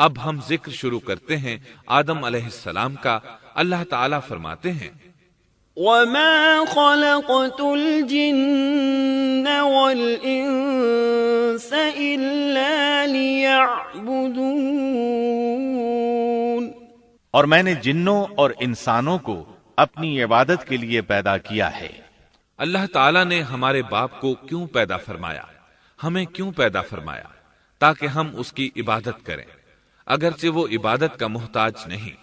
اب ہم ذکر شروع کرتے ہیں آدم علیہ السلام کا۔ اللہ تعالیٰ فرماتے ہیں وَمَا خَلَقْتُ الْجِنَّ وَالْإِنسَ إِلَّا لِيَعْبُدُونَ، اور میں نے جنوں اور انسانوں کو اپنی عبادت کے لیے پیدا کیا ہے۔ اللہ تعالیٰ نے ہمارے باپ کو کیوں پیدا فرمایا، ہمیں کیوں پیدا فرمایا؟ تاکہ ہم اس کی عبادت کریں، اگرچہ وہ عبادت کا محتاج نہیں،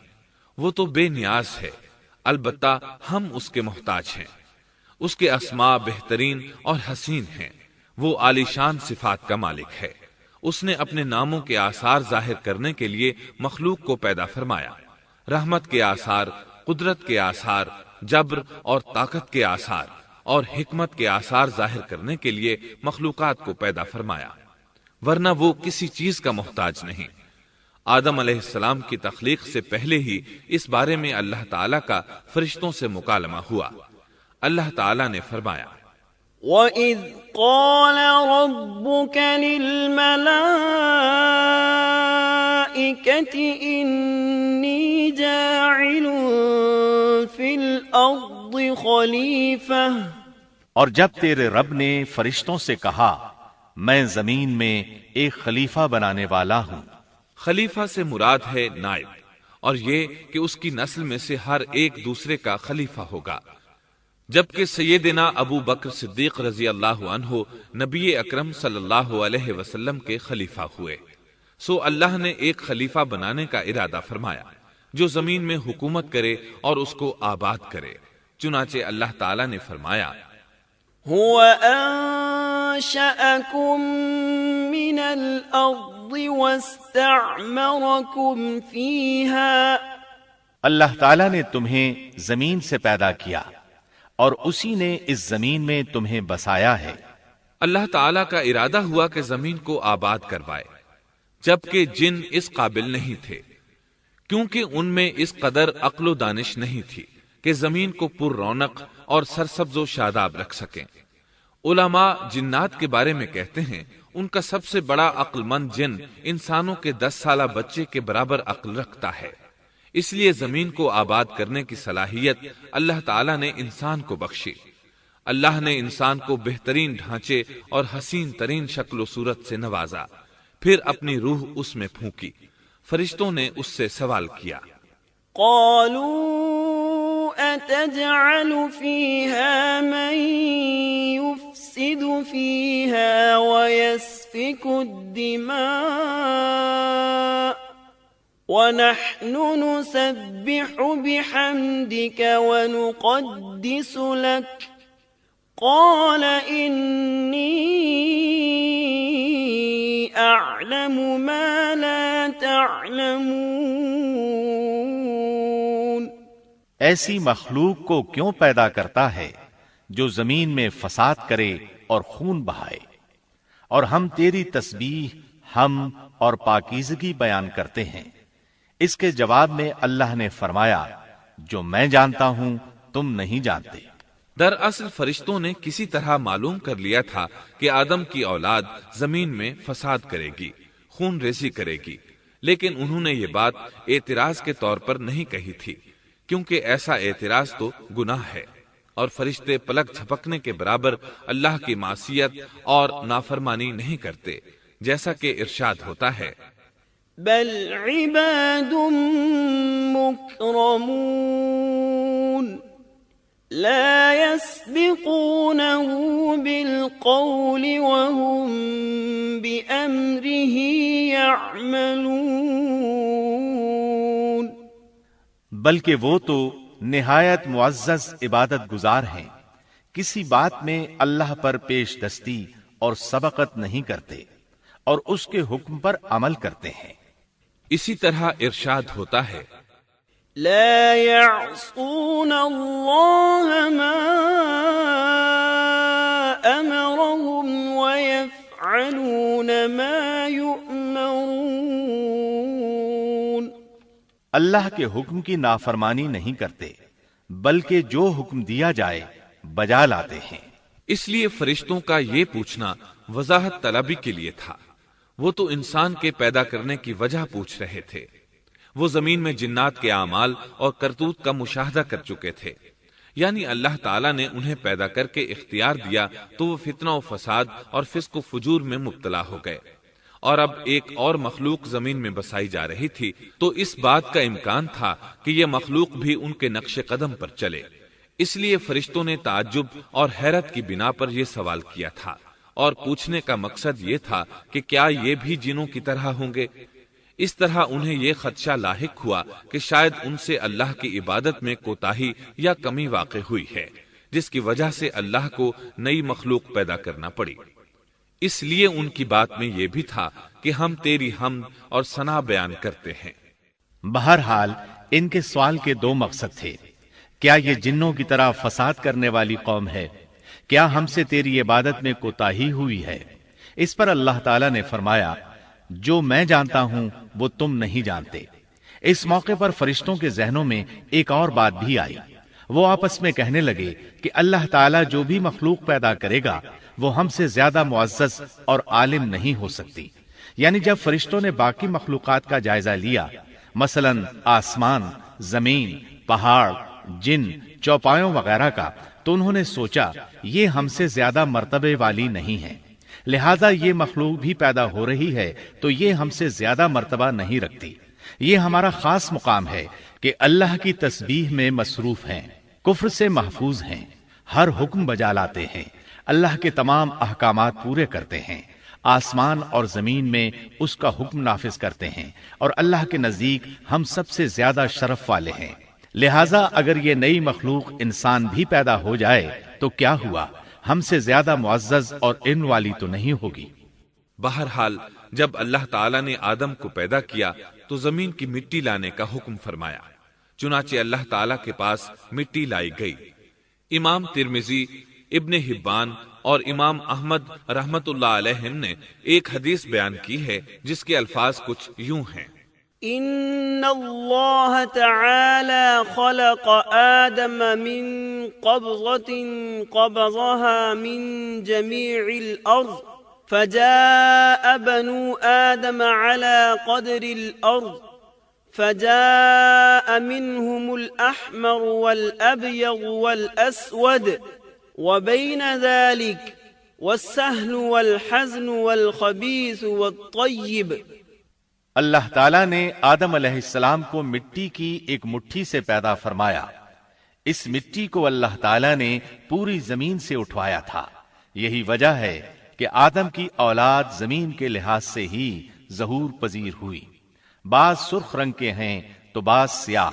وہ تو بے نیاز ہے، البتہ ہم اس کے محتاج ہیں۔ اس کے اسماء بہترین اور حسین ہیں، وہ عالی شان صفات کا مالک ہے۔ اس نے اپنے ناموں کے آثار ظاہر کرنے کے لیے مخلوق کو پیدا فرمایا، رحمت کے آثار، قدرت کے آثار، جبر اور طاقت کے آثار اور حکمت کے آثار ظاہر کرنے کے لیے مخلوقات کو پیدا فرمایا، ورنہ وہ کسی چیز کا محتاج نہیں۔ آدم علیہ السلام کی تخلیق سے پہلے ہی اس بارے میں اللہ تعالیٰ کا فرشتوں سے مکالمہ ہوا۔ اللہ تعالیٰ نے فرمایا وَإِذْ قَالَ رَبُّكَ لِلْمَلَائِكَةِ إِنِّي جَاعِلٌ فِي الْأَرْضِ خَلِيفَةً، اور جب تیرے رب نے فرشتوں سے کہا میں زمین میں ایک خلیفہ بنانے والا ہوں۔ خلیفہ سے مراد ہے نائب، اور یہ کہ اس کی نسل میں سے ہر ایک دوسرے کا خلیفہ ہوگا۔ جبکہ سیدنا ابو بکر صدیق رضی اللہ عنہ نبی اکرم صلی اللہ علیہ وسلم کے خلیفہ ہوئے، سو اللہ نے ایک خلیفہ بنانے کا ارادہ فرمایا جو زمین میں حکومت کرے اور اس کو آباد کرے۔ چنانچہ اللہ تعالیٰ نے فرمایا هو أنشأكم من الأرض واستعمركم فيها، اللہ تعالیٰ نے تمہیں زمین سے پیدا کیا اور اسی نے اس زمین میں تمہیں بسایا ہے۔ اللہ تعالیٰ کا ارادہ ہوا کہ زمین کو آباد کروائے، جبکہ جن اس قابل نہیں تھے، کیونکہ ان میں اس قدر عقل و دانش نہیں تھی کہ زمین کو پر رونق اور سرسبز و شاداب رکھ سکیں۔ علماء جنات کے بارے میں کہتے ہیں ان کا سب سے بڑا عقل مند جن انسانوں کے 10 سالہ بچے کے برابر عقل رکھتا ہے، اس لیے زمین کو آباد کرنے کی صلاحیت اللہ تعالیٰ نے انسان کو بخشی۔ اللہ نے انسان کو بہترین ڈھانچے اور حسین ترین شکل و صورت سے نوازا، پھر اپنی روح اس میں پھونکی۔ فرشتوں نے اس سے سوال کیا قالوا أتجعل فيها من يفسد فيها ويسفك الدماء ونحن نسبح بحمدك ونقدس لك قال إني أعلم ما لا تعلمون، ایسی مخلوق کو کیوں پیدا کرتا ہے جو زمین میں فساد کرے اور خون بہائے، اور ہم تیری تسبیح، حمد اور پاکیزگی بیان کرتے ہیں۔ اس کے جواب میں اللہ نے فرمایا جو میں جانتا ہوں تم نہیں جانتے۔ دراصل فرشتوں نے کسی طرح معلوم کر لیا تھا کہ آدم کی اولاد زمین میں فساد کرے گی، خون ریزی کرے گی، لیکن انہوں نے یہ بات اعتراض کے طور پر نہیں کہی تھی، کیونکہ ایسا اعتراض تو گناہ ہے، اور فرشتے پلک جھپکنے کے برابر اللہ کی معصیت اور نافرمانی نہیں کرتے، جیسا کہ ارشاد ہوتا ہے بل عباد مکرمون لا يسبقونه بالقول وهم بأمره يعملون، بلکہ وہ تو نہایت معزز عبادت گزار ہیں، کسی بات میں اللہ پر پیش دستی اور سبقت نہیں کرتے، اور اس کے حکم پر عمل کرتے ہیں۔ اسی طرح ارشاد ہوتا ہے لا يعصون الله ما أمرهم ويفعلون ما يؤمرون، اللہ کے حکم کی نافرمانی نہیں کرتے، بلکہ جو حکم دیا جائے بجا لاتے ہیں۔ اس لیے فرشتوں کا یہ پوچھنا وضاحت طلبی کے لیے تھا۔ وہ تو انسان کے پیدا کرنے کی وجہ پوچھ رہے تھے۔ وہ زمین میں جنات کے اعمال اور کرتوت کا مشاہدہ کر چکے تھے، یعنی اللہ تعالیٰ نے انہیں پیدا کر کے اختیار دیا تو وہ فتنہ و فساد اور فسق و فجور میں مبتلا ہو گئے، اور اب ایک اور مخلوق زمین میں بسائی جا رہی تھی، تو اس بات کا امکان تھا کہ یہ مخلوق بھی ان کے نقش قدم پر چلے۔ اس لیے فرشتوں نے تعجب اور حیرت کی بنا پر یہ سوال کیا تھا، اور پوچھنے کا مقصد یہ تھا کہ کیا یہ بھی جنوں کی طرح ہوں گے؟ اس طرح انہیں یہ خدشہ لاحق ہوا کہ شاید ان سے اللہ کی عبادت میں کوتاہی یا کمی واقع ہوئی ہے، جس کی وجہ سے اللہ کو نئی مخلوق پیدا کرنا پڑی۔ اس لیے ان کی بات میں یہ بھی تھا کہ ہم تیری حمد اور ثنا بیان کرتے ہیں۔ بہرحال ان کے سوال کے دو مقصد تھے۔ کیا یہ جنوں کی طرح فساد کرنے والی قوم ہے؟ کیا ہم سے تیری عبادت میں کوتاہی ہوئی ہے؟ اس پر اللہ تعالیٰ نے فرمایا، جو میں جانتا ہوں وہ تم نہیں جانتے۔ اس موقع پر فرشتوں کے ذہنوں میں ایک اور بات بھی آئی۔ وہ آپس میں کہنے لگے کہ اللہ تعالیٰ جو بھی مخلوق پیدا کرے گا وہ ہم سے زیادہ معزز اور عالم نہیں ہو سکتی۔ یعنی جب فرشتوں نے باقی مخلوقات کا جائزہ لیا، مثلا آسمان، زمین، پہاڑ، جن، چوپایوں وغیرہ کا، تو انہوں نے سوچا یہ ہم سے زیادہ مرتبے والی نہیں ہے، لہذا یہ مخلوق بھی پیدا ہو رہی ہے تو یہ ہم سے زیادہ مرتبہ نہیں رکھتی۔ یہ ہمارا خاص مقام ہے کہ اللہ کی تسبیح میں مصروف ہیں، کفر سے محفوظ ہیں، ہر حکم بجا لاتے ہیں، اللہ کے تمام احکامات پورے کرتے ہیں، آسمان اور زمین میں اس کا حکم نافذ کرتے ہیں، اور اللہ کے نزدیک ہم سب سے زیادہ شرف والے ہیں۔ لہٰذا اگر یہ نئی مخلوق انسان بھی پیدا ہو جائے تو کیا ہوا، ہم سے زیادہ معزز اور علم والی تو نہیں ہوگی۔ بہرحال جب اللہ تعالیٰ نے آدم کو پیدا کیا تو زمین کی مٹی لانے کا حکم فرمایا، چنانچہ اللہ تعالیٰ کے پاس مٹی لائی گئی۔ امام ترمذی، ابن حبان اور امام احمد رحمت اللہ علیہم نے ایک حدیث بیان کی ہے جس کے الفاظ کچھ یوں ہیں: ان اللہ تعالی خلق آدم من قبضة قبضها من جميع الارض فجاء بنو آدم على قدر الارض فجاء منهم الأحمر والأبيض والأسود وبين ذلك والسهل والحزن والخبيث والطيب۔ اللہ تعالیٰ نے آدم علیہ السلام کو مٹی کی ایک مٹھی سے پیدا فرمایا۔ اس مٹی کو اللہ تعالیٰ نے پوری زمین سے اٹھوایا تھا۔ یہی وجہ ہے کہ آدم کی اولاد زمین کے لحاظ سے ہی ظہور پذیر ہوئی۔ بعض سرخ رنگ کے ہیں تو بعض سیاہ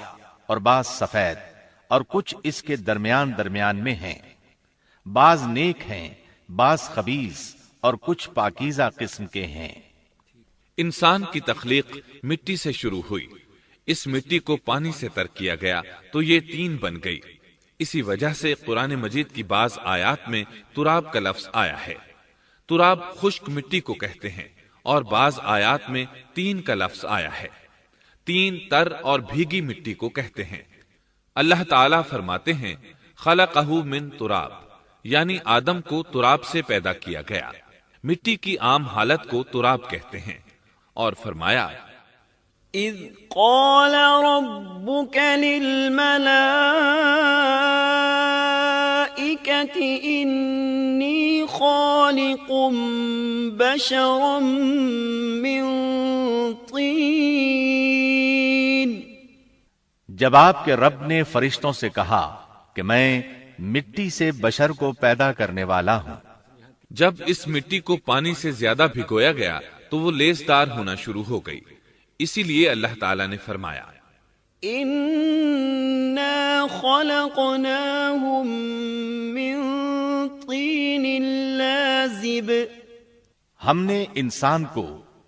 اور بعض سفید، اور کچھ اس کے درمیان میں ہیں۔ بعض نیک ہیں، بعض خبیث، اور کچھ پاکیزہ قسم کے ہیں۔ انسان کی تخلیق مٹی سے شروع ہوئی، اس مٹی کو پانی سے تر کیا گیا تو یہ تین بن گئی۔ اسی وجہ سے قرآن مجید کی بعض آیات میں تراب کا لفظ آیا ہے۔ تراب خشک مٹی کو کہتے ہیں، اور بعض آیات میں تین کا لفظ آیا ہے۔ تین تر اور بھیگی مٹی کو کہتے ہیں۔ اللہ تعالیٰ فرماتے ہیں خلقہ من تراب، یعنی آدم کو تراب سے پیدا کیا گیا۔ مٹی کی عام حالت کو تراب کہتے ہیں، اور فرمایا اذ قال ربك للملائكة انی خالق بشرا من طین۔ جب آپ کے رب نے فرشتوں سے کہا کہ میں مٹی سے بشر کو پیدا کرنے والا ہوں۔ جب اس مٹی کو پانی سے زیادہ بھگویا گیا تو وہ لیسدار ہونا شروع ہو گئی، اسی لیے اللہ تعالیٰ نے فرمایا اِنَّا خَلَقْنَاهُم مِّن طِينٍ لَازِبٍ۔ ہم نے انسان کو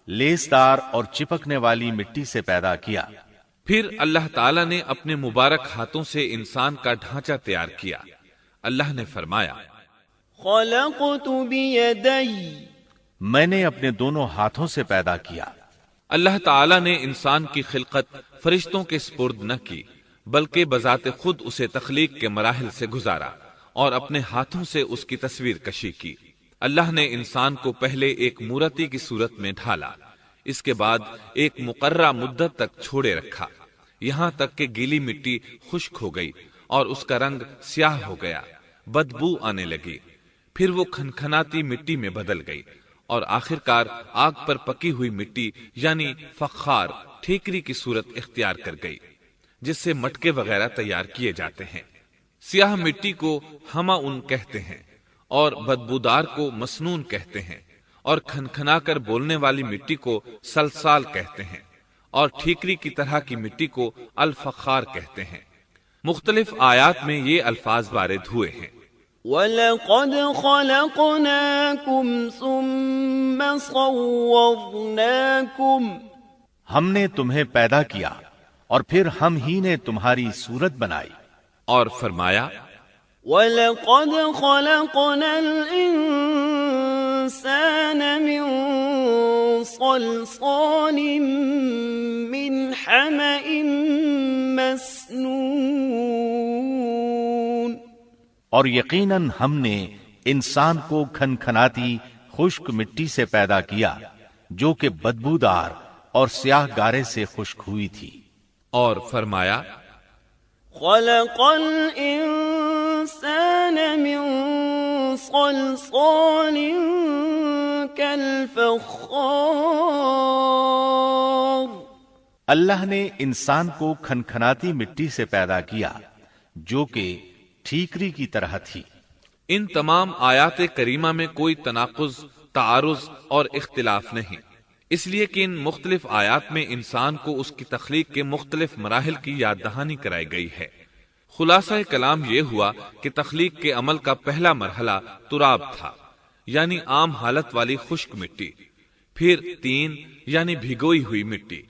لیسدار اور چپکنے والی مٹی سے پیدا کیا۔ پھر اللہ تعالیٰ نے اپنے مبارک ہاتھوں سے انسان کا ڈھانچہ تیار کیا۔ اللہ نے فرمایا خَلَقْتُ بِيَدَيَّ، میں نے اپنے دونوں ہاتھوں سے پیدا کیا۔ اللہ تعالیٰ نے انسان کی خلقت فرشتوں کے سپرد نہ کی، بلکہ بذات خود اسے تخلیق کے مراحل سے گزارا اور اپنے ہاتھوں سے اس کی تصویر کشی کی۔ اللہ نے انسان کو پہلے ایک مورتی کی صورت میں ڈھالا، اس کے بعد ایک مقررہ مدت تک چھوڑے رکھا، یہاں تک کہ گیلی مٹی خشک ہو گئی اور اس کا رنگ سیاہ ہو گیا، بدبو آنے لگی، پھر وہ کھنکھناتی مٹی میں بدل گئی، اور آخر کار آگ پر پکی ہوئی مٹی یعنی فخار ٹھیکری کی صورت اختیار کر گئی، جس سے مٹکے وغیرہ تیار کیے جاتے ہیں۔ سیاہ مٹی کو ہما ان کہتے ہیں اور بدبودار کو مسنون کہتے ہیں، اور کھنکھنا کر بولنے والی مٹی کو سلسال کہتے ہیں، اور ٹھیکری کی طرح کی مٹی کو الفخار کہتے ہیں۔ مختلف آیات میں یہ الفاظ وارد ہوئے ہیں۔ وَلَقَدْ خَلَقْنَاكُمْ ثُمَّ صَوَّرْنَاكُمْ، ہم نے تمہیں پیدا کیا اور پھر ہم ہی نے تمہاری صورت بنائی، اور فرمایا وَلَقَدْ خَلَقْنَا الْإِنسَانَ مِنْ صَلْصَالٍ مِنْ حَمَإٍ مَسْنُونٍ، اور یقیناً ہم نے انسان کو کھنکھناتی خشک مٹی سے پیدا کیا جو کہ بدبودار اور سیاہ گارے سے خشک ہوئی تھی، اور فرمایا خَلَقَ الْإِنسَانَ مِنْ صَلْصَالٍ كَالْفَخَّارِ، اللہ نے انسان کو کھنکھناتی مٹی سے پیدا کیا جو کہ ٹھیکری کی طرح تھی۔ ان تمام آیات کریمہ میں کوئی تناقض، تعارض اور اختلاف نہیں، اس لیے کہ ان مختلف آیات میں انسان کو اس کی تخلیق کے مختلف مراحل کی یاد دہانی کرائی گئی ہے۔ خلاصہ کلام یہ ہوا کہ تخلیق کے عمل کا پہلا مرحلہ تراب تھا، یعنی عام حالت والی خشک مٹی، پھر تین یعنی بھگوئی ہوئی مٹی،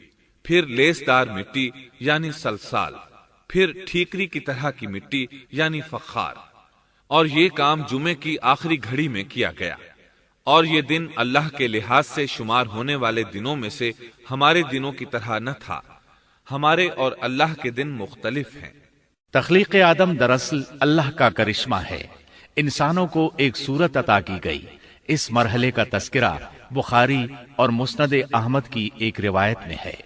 پھر لیسدار مٹی یعنی سلسال، پھر ٹھیکری کی طرح کی مٹی یعنی فخار، اور یہ کام جمعے کی آخری گھڑی میں کیا گیا، اور یہ دن اللہ کے لحاظ سے شمار ہونے والے دنوں میں سے ہمارے دنوں کی طرح نہ تھا، ہمارے اور اللہ کے دن مختلف ہیں۔ تخلیق آدم دراصل اللہ کا کرشمہ ہے، انسانوں کو ایک صورت عطا کی گئی۔ اس مرحلے کا تذکرہ بخاری اور مسند احمد کی ایک روایت میں ہے۔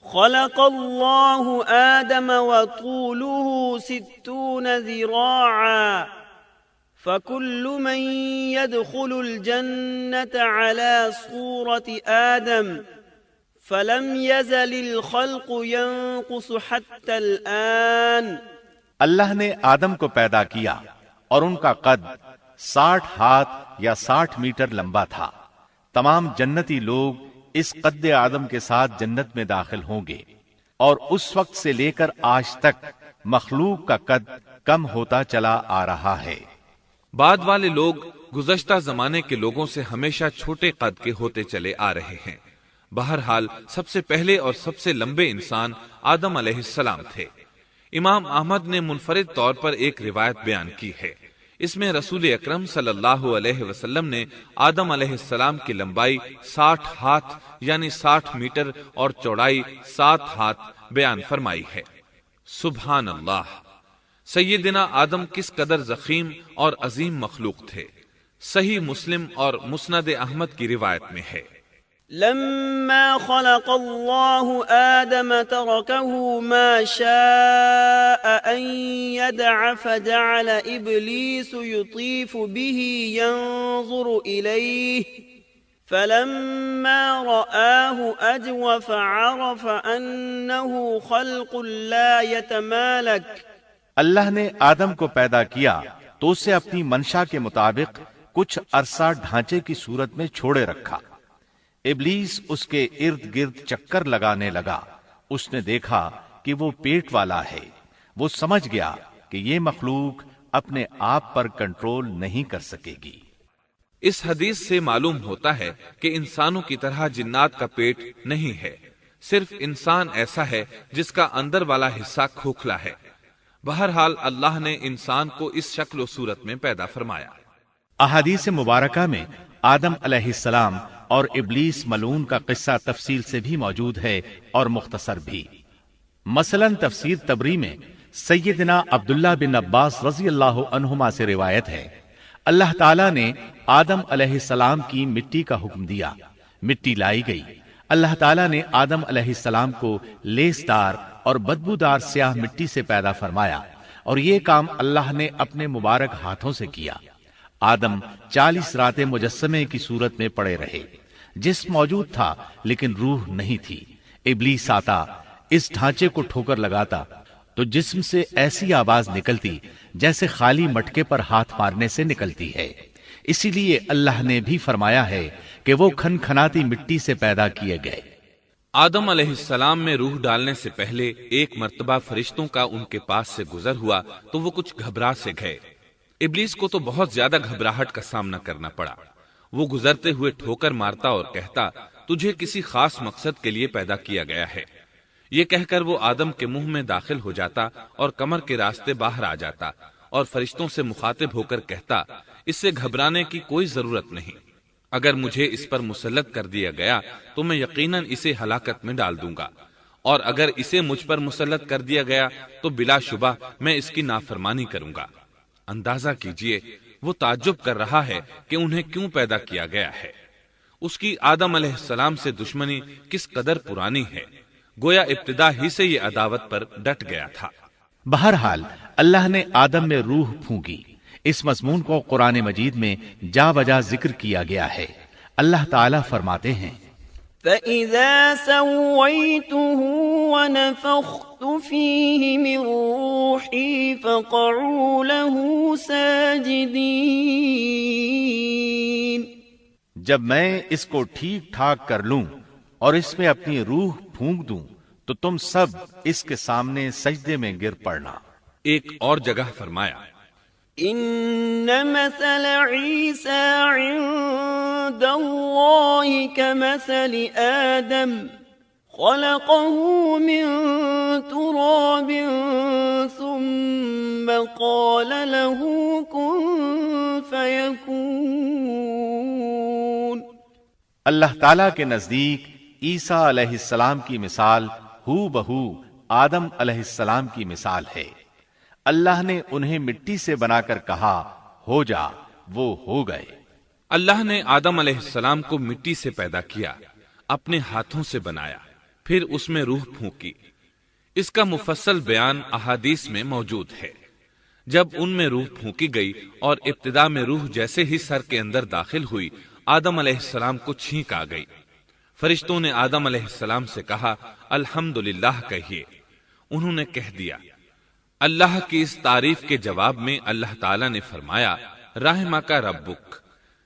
خلق اللہ آدم وطوله 60 ذراعا فكل من يدخل الجنة على صورة آدم فلم يزل الخلق ينقص حتى الآن۔ اللہ نے آدم کو پیدا کیا اور ان کا قد 60 ہاتھ یا 60 میٹر لمبا تھا۔ تمام جنتی لوگ اس قد آدم کے ساتھ جنت میں داخل ہوں گے، اور اس وقت سے لے کر آج تک مخلوق کا قد کم ہوتا چلا آ رہا ہے۔ بعد والے لوگ گزشتہ زمانے کے لوگوں سے ہمیشہ چھوٹے قد کے ہوتے چلے آ رہے ہیں۔ بہرحال سب سے پہلے اور سب سے لمبے انسان آدم علیہ السلام تھے۔ امام احمد نے منفرد طور پر ایک روایت بیان کی ہے، اس میں رسول اکرم صلی اللہ علیہ وسلم نے آدم علیہ السلام کی لمبائی 60 ہاتھ یعنی 60 میٹر اور چوڑائی 7 ہاتھ بیان فرمائی ہے۔ سبحان اللہ! سیدنا آدم کس قدر ضخیم اور عظیم مخلوق تھے۔ صحیح مسلم اور مسند احمد کی روایت میں ہے، لما خلق اللہ آدم ترکه ما شاء ان يدع فجعل ابلیس یطیف به ينظر الیہ فلما رآه اجوف عرف انه خلق لا يتمالك۔ اللہ نے آدم کو پیدا کیا تو اسے اپنی منشا کے مطابق کچھ عرصہ ڈھانچے کی صورت میں چھوڑے رکھا۔ ابلیس اس کے ارد گرد چکر لگانے لگا۔ اس نے دیکھا کہ وہ پیٹ والا ہے۔ وہ سمجھ گیا کہ یہ مخلوق اپنے آپ پر کنٹرول نہیں کر سکے گی۔ اس حدیث سے معلوم ہوتا ہے کہ انسانوں کی طرح جنات کا پیٹ نہیں ہے، صرف انسان ایسا ہے جس کا اندر والا حصہ کھوکھلا ہے۔ بہرحال اللہ نے انسان کو اس شکل و صورت میں پیدا فرمایا۔ احادیث مبارکہ میں آدم علیہ السلام اور ابلیس ملعون کا قصہ تفصیل سے بھی موجود ہے اور مختصر بھی۔ مثلا تفسیر تبری میں سیدنا عبداللہ بن عباس رضی اللہ عنہما سے روایت ہے، اللہ تعالیٰ نے آدم علیہ السلام کی مٹی کا حکم دیا، مٹی لائی گئی۔ اللہ تعالیٰ نے آدم علیہ السلام کو لیسدار اور بدبودار سیاہ مٹی سے پیدا فرمایا، اور یہ کام اللہ نے اپنے مبارک ہاتھوں سے کیا۔ آدم 40 راتیں مجسمے کی صورت میں پڑے رہے، جسم موجود تھا لیکن روح نہیں تھی۔ ابلیس آتا، اس ڈھانچے کو ٹھوکر لگاتا تو جسم سے ایسی آواز نکلتی جیسے خالی مٹکے پر ہاتھ مارنے سے نکلتی ہے۔ اسی لیے اللہ نے بھی فرمایا ہے کہ وہ کھنکھناتی مٹی سے پیدا کیے گئے۔ آدم علیہ السلام میں روح ڈالنے سے پہلے ایک مرتبہ فرشتوں کا ان کے پاس سے گزر ہوا تو وہ کچھ گھبرا سے گئے۔ ابلیس کو تو بہت زیادہ گھبراہٹ کا سامنا کرنا پڑا۔ وہ گزرتے ہوئے ٹھوکر مارتا اور کہتا، تجھے کسی خاص مقصد کے لیے پیدا کیا گیا ہے۔ یہ کہہ کر وہ آدم کے منہ میں داخل ہو جاتا اور کمر کے راستے باہر آ جاتا اور فرشتوں سے مخاطب ہو کر کہتا، اس سے گھبرانے کی کوئی ضرورت نہیں۔ اگر مجھے اس پر مسلط کر دیا گیا تو میں یقیناً اسے ہلاکت میں ڈال دوں گا، اور اگر اسے مجھ پر مسلط کر دیا گیا تو بلا شبہ میں اس کی نافرمانی کروں گا۔ اندازہ کیجئے وہ تعجب کر رہا ہے کہ انہیں کیوں پیدا کیا گیا ہے۔ اس کی آدم علیہ السلام سے دشمنی کس قدر پرانی ہے، گویا ابتدا ہی سے یہ عداوت پر ڈٹ گیا تھا۔ بہرحال اللہ نے آدم میں روح پھونکی۔ اس مضمون کو قرآن مجید میں جا بجا ذکر کیا گیا ہے۔ اللہ تعالیٰ فرماتے ہیں، فَإِذَا سَوَّيْتُهُ وَنَفَخْتُ فِيهِ مِن رُّوحِي فَقَعُوا لَهُ سَاجِدِينَ۔ جب میں اس کو ٹھیک ٹھاک کر لوں اور اس میں اپنی روح پھونک دوں تو تم سب اس کے سامنے سجدے میں گر پڑنا۔ ایک اور جگہ فرمایا، إن مثل عيسى عند الله كمثل آدم خلقه من تراب ثم قال له كن فيكون۔ اللہ تعالیٰ کے نزدیک عیسیٰ علیہ السلام کی مثال ہو بہو آدم علیہ السلام کی مثال ہے۔ اللہ نے انہیں مٹی سے بنا کر کہا ہو جا، وہ ہو گئے۔ اللہ نے آدم علیہ السلام کو مٹی سے پیدا کیا، اپنے ہاتھوں سے بنایا، پھر اس میں روح پھونکی۔ اس کا مفصل بیان احادیث میں موجود ہے۔ جب ان میں روح پھونکی گئی اور ابتدا میں روح جیسے ہی سر کے اندر داخل ہوئی، آدم علیہ السلام کو چھینک آ گئی۔ فرشتوں نے آدم علیہ السلام سے کہا، الحمدللہ کہیے۔ انہوں نے کہہ دیا۔ اللہ کی اس تعریف کے جواب میں اللہ تعالیٰ نے فرمایا، رحمک ربک،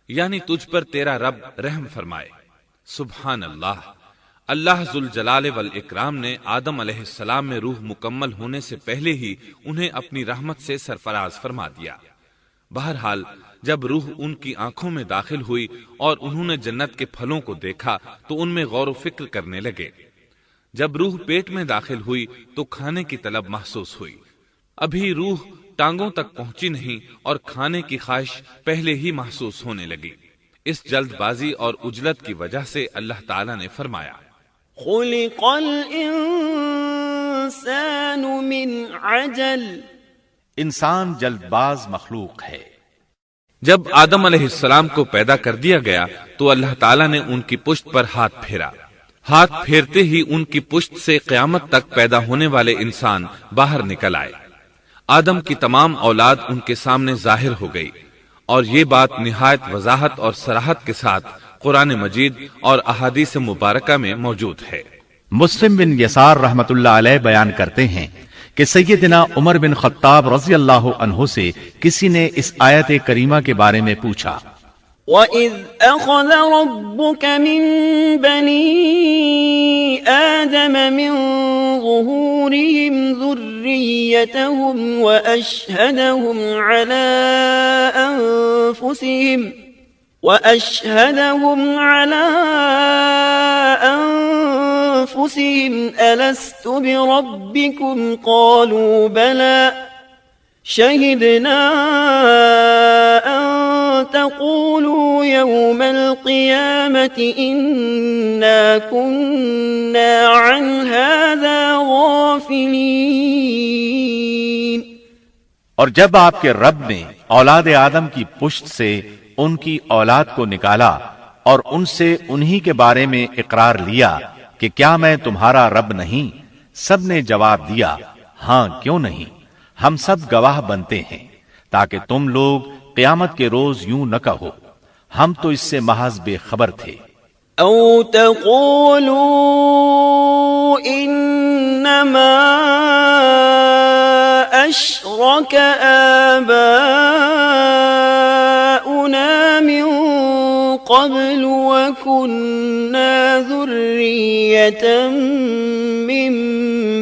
یعنی تجھ پر تیرا رب رحم فرمائے۔ سبحان اللہ، اللہ ذوالجلال والاکرام نے آدم علیہ السلام میں روح مکمل ہونے سے پہلے ہی انہیں اپنی رحمت سے سرفراز فرما دیا۔ بہرحال جب روح ان کی آنکھوں میں داخل ہوئی اور انہوں نے جنت کے پھلوں کو دیکھا تو ان میں غور و فکر کرنے لگے۔ جب روح پیٹ میں داخل ہوئی تو کھانے کی طلب محسوس ہوئی۔ ابھی روح ٹانگوں تک پہنچی نہیں اور کھانے کی خواہش پہلے ہی محسوس ہونے لگی۔ اس جلد بازی اور عجلت کی وجہ سے اللہ تعالیٰ نے فرمایا، خلق الانسان من عجل۔ انسان جلد باز مخلوق ہے۔ جب آدم علیہ السلام کو پیدا کر دیا گیا تو اللہ تعالیٰ نے ان کی پشت پر ہاتھ پھیرا۔ ہاتھ پھیرتے ہی ان کی پشت سے قیامت تک پیدا ہونے والے انسان باہر نکل آئے۔ آدم کی تمام اولاد ان کے سامنے ظاہر ہو گئی، اور یہ بات نہایت وضاحت اور صراحت کے ساتھ قرآن مجید اور احادیث مبارکہ میں موجود ہے۔ مسلم بن یسار رحمت اللہ علیہ بیان کرتے ہیں کہ سیدنا عمر بن خطاب رضی اللہ عنہ سے کسی نے اس آیت کریمہ کے بارے میں پوچھا، وَإِذْ أَخَذَ رَبُّكَ مِن بَنِي آدَمَ مِن ظُهُورِهِمْ ذُرِّيَّتَهُمْ وَأَشْهَدَهُمْ عَلَىٰ أَنفُسِهِمْ أَلَسْتُ بِرَبِّكُمْ قَالُوا بَلَىٰ شَهِدْنَا أَن تَقُولُوا يَوْمَ الْقِيَامَةِ إِنَّا كُنَّا عَنْ هَٰذَا غَافِلِينَ۔ اور جب آپ کے رب نے اولاد آدم کی پشت سے ان کی اولاد کو نکالا اور ان سے انہی کے بارے میں اقرار لیا کہ کیا میں تمہارا رب نہیں، سب نے جواب دیا ہاں کیوں نہیں، ہم سب گواہ بنتے ہیں، تاکہ تم لوگ قیامت کے روز یوں نہ کہو ہم تو اس سے محض بے خبر تھے۔ او تقولوا انما اشرك آباؤنا من قبل وكنا ذرية من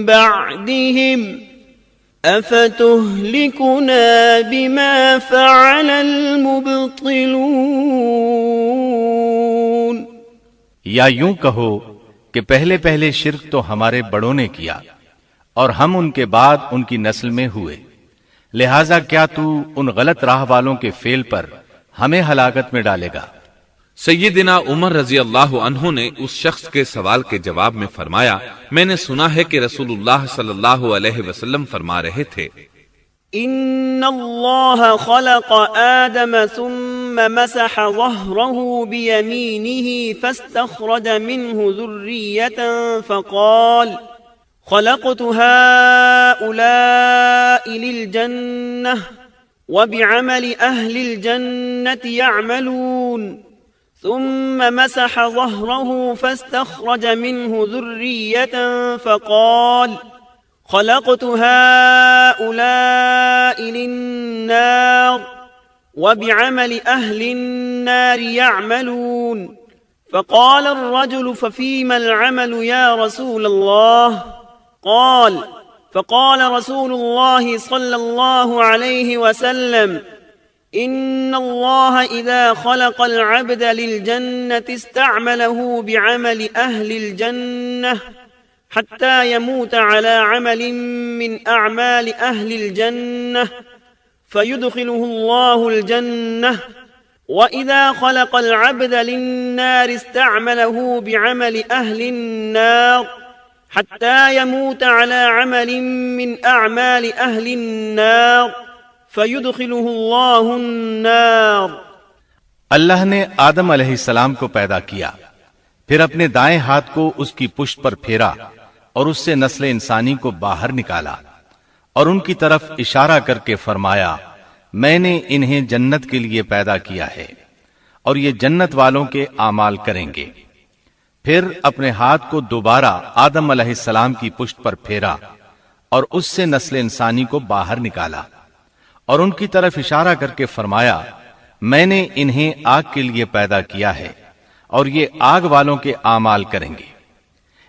بعدهم افتهلكنا بما فعل المبطلون۔ یا یوں کہو کہ پہلے پہلے شرک تو ہمارے بڑوں نے کیا اور ہم ان کے بعد ان کی نسل میں ہوئے، لہذا کیا تو ان غلط راہ والوں کے فعل پر ہمیں ہلاکت میں ڈالے گا؟ سیدنا عمر رضی اللہ عنہ نے اس شخص کے سوال کے جواب میں فرمایا، میں نے سنا ہے کہ رسول اللہ صلی اللہ علیہ وسلم فرما رہے تھے، ان اللہ خلق آدم ثم مسح ظهره بيمينه فاستخرج منه ذرية فقال خلقت هؤلاء للجنة وبعمل أهل الجنة يعملون، ثم مسح ظهره فاستخرج منه ذرية فقال خلقت هؤلاء للنار وبعمل أهل النار يعملون، فقال الرجل ففيما العمل يا رسول الله؟ فقال رسول الله صلى الله عليه وسلم إن الله إذا خلق العبد للجنة استعمله بعمل أهل الجنة حتى يموت على عمل من أعمال أهل الجنة فيدخله الله الجنة، وإذا خلق العبد للنار استعمله بعمل أهل النار حتى يموت على عمل من أعمال أهل النار فيدخله الله النار۔ اللہ نے آدم علیہ السلام کو پیدا کیا، پھر اپنے دائیں ہاتھ کو اس کی پشت پر پھیرا اور اس سے نسل انسانی کو باہر نکالا اور ان کی طرف اشارہ کر کے فرمایا میں نے انہیں جنت کے لیے پیدا کیا ہے اور یہ جنت والوں کے اعمال کریں گے۔ پھر اپنے ہاتھ کو دوبارہ آدم علیہ السلام کی پشت پر پھیرا اور اس سے نسل انسانی کو باہر نکالا اور ان کی طرف اشارہ کر کے فرمایا میں نے انہیں آگ کے لیے پیدا کیا ہے اور یہ آگ والوں کے اعمال کریں گے۔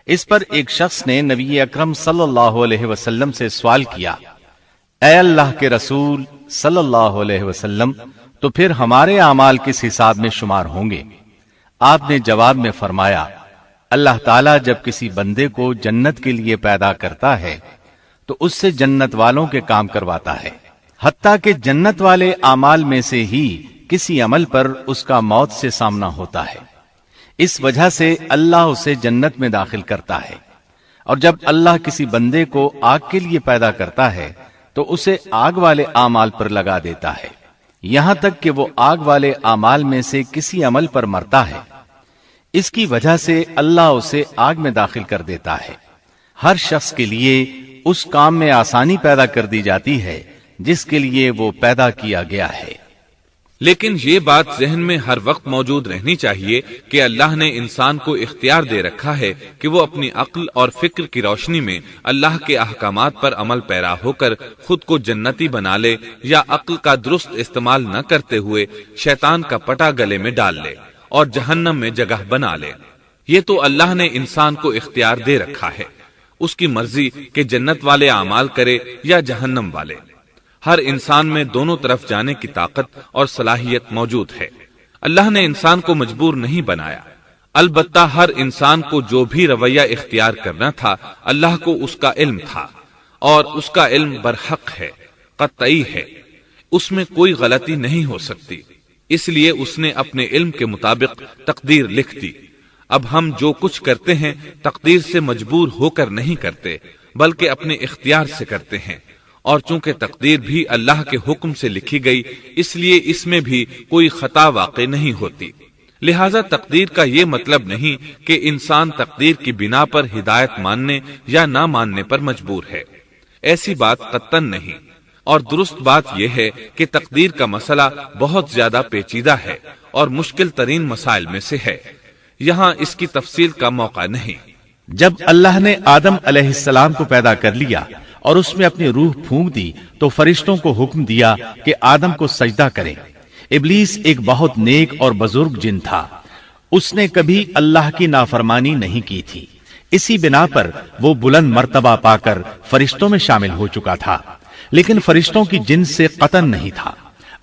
اس پر ایک شخص نے نبی اکرم صلی اللہ علیہ وسلم سے سوال کیا، اے اللہ کے رسول صلی اللہ علیہ وسلم، تو پھر ہمارے اعمال کس حساب میں شمار ہوں گے؟ آپ نے جواب میں فرمایا اللہ تعالیٰ جب کسی بندے کو جنت کے لیے پیدا کرتا ہے تو اس سے جنت والوں کے کام کرواتا ہے، حتیٰ کہ جنت والے اعمال میں سے ہی کسی عمل پر اس کا موت سے سامنا ہوتا ہے، اس وجہ سے اللہ اسے جنت میں داخل کرتا ہے، اور جب اللہ کسی بندے کو آگ کے لیے پیدا کرتا ہے تو اسے آگ والے اعمال پر لگا دیتا ہے، یہاں تک کہ وہ آگ والے اعمال میں سے کسی عمل پر مرتا ہے، اس کی وجہ سے اللہ اسے آگ میں داخل کر دیتا ہے۔ ہر شخص کے لیے اس کام میں آسانی پیدا کر دی جاتی ہے جس کے لیے وہ پیدا کیا گیا ہے۔ لیکن یہ بات ذہن میں ہر وقت موجود رہنی چاہیے کہ اللہ نے انسان کو اختیار دے رکھا ہے کہ وہ اپنی عقل اور فکر کی روشنی میں اللہ کے احکامات پر عمل پیرا ہو کر خود کو جنتی بنا لے یا عقل کا درست استعمال نہ کرتے ہوئے شیطان کا پٹا گلے میں ڈال لے اور جہنم میں جگہ بنا لے۔ یہ تو اللہ نے انسان کو اختیار دے رکھا ہے، اس کی مرضی کہ جنت والے اعمال کرے یا جہنم والے۔ ہر انسان میں دونوں طرف جانے کی طاقت اور صلاحیت موجود ہے۔ اللہ نے انسان کو مجبور نہیں بنایا، البتہ ہر انسان کو جو بھی رویہ اختیار کرنا تھا اللہ کو اس کا علم تھا، اور اس کا علم برحق ہے، قطعی ہے، اس میں کوئی غلطی نہیں ہو سکتی، اس لیے اس نے اپنے علم کے مطابق تقدیر لکھ دی۔ اب ہم جو کچھ کرتے ہیں تقدیر سے مجبور ہو کر نہیں کرتے بلکہ اپنے اختیار سے کرتے ہیں، اور چونکہ تقدیر بھی اللہ کے حکم سے لکھی گئی اس لیے اس میں بھی کوئی خطا واقع نہیں ہوتی، لہذا تقدیر کا یہ مطلب نہیں کہ انسان تقدیر کی بنا پر ہدایت ماننے یا نہ ماننے پر مجبور ہے، ایسی بات قطعاً نہیں۔ اور درست بات یہ ہے کہ تقدیر کا مسئلہ بہت زیادہ پیچیدہ ہے اور مشکل ترین مسائل میں سے ہے، یہاں اس کی تفصیل کا موقع نہیں۔ جب اللہ نے آدم علیہ السلام کو پیدا کر لیا اور اس میں اپنی روح پھونک دی تو فرشتوں کو حکم دیا کہ آدم کو سجدہ کریں۔ ابلیس ایک بہت نیک اور بزرگ جن تھا، اس نے کبھی اللہ کی نافرمانی نہیں کی تھی، اسی بنا پر وہ بلند مرتبہ پا کر فرشتوں میں شامل ہو چکا تھا، لیکن فرشتوں کی جنس سے قطعاً نہیں تھا۔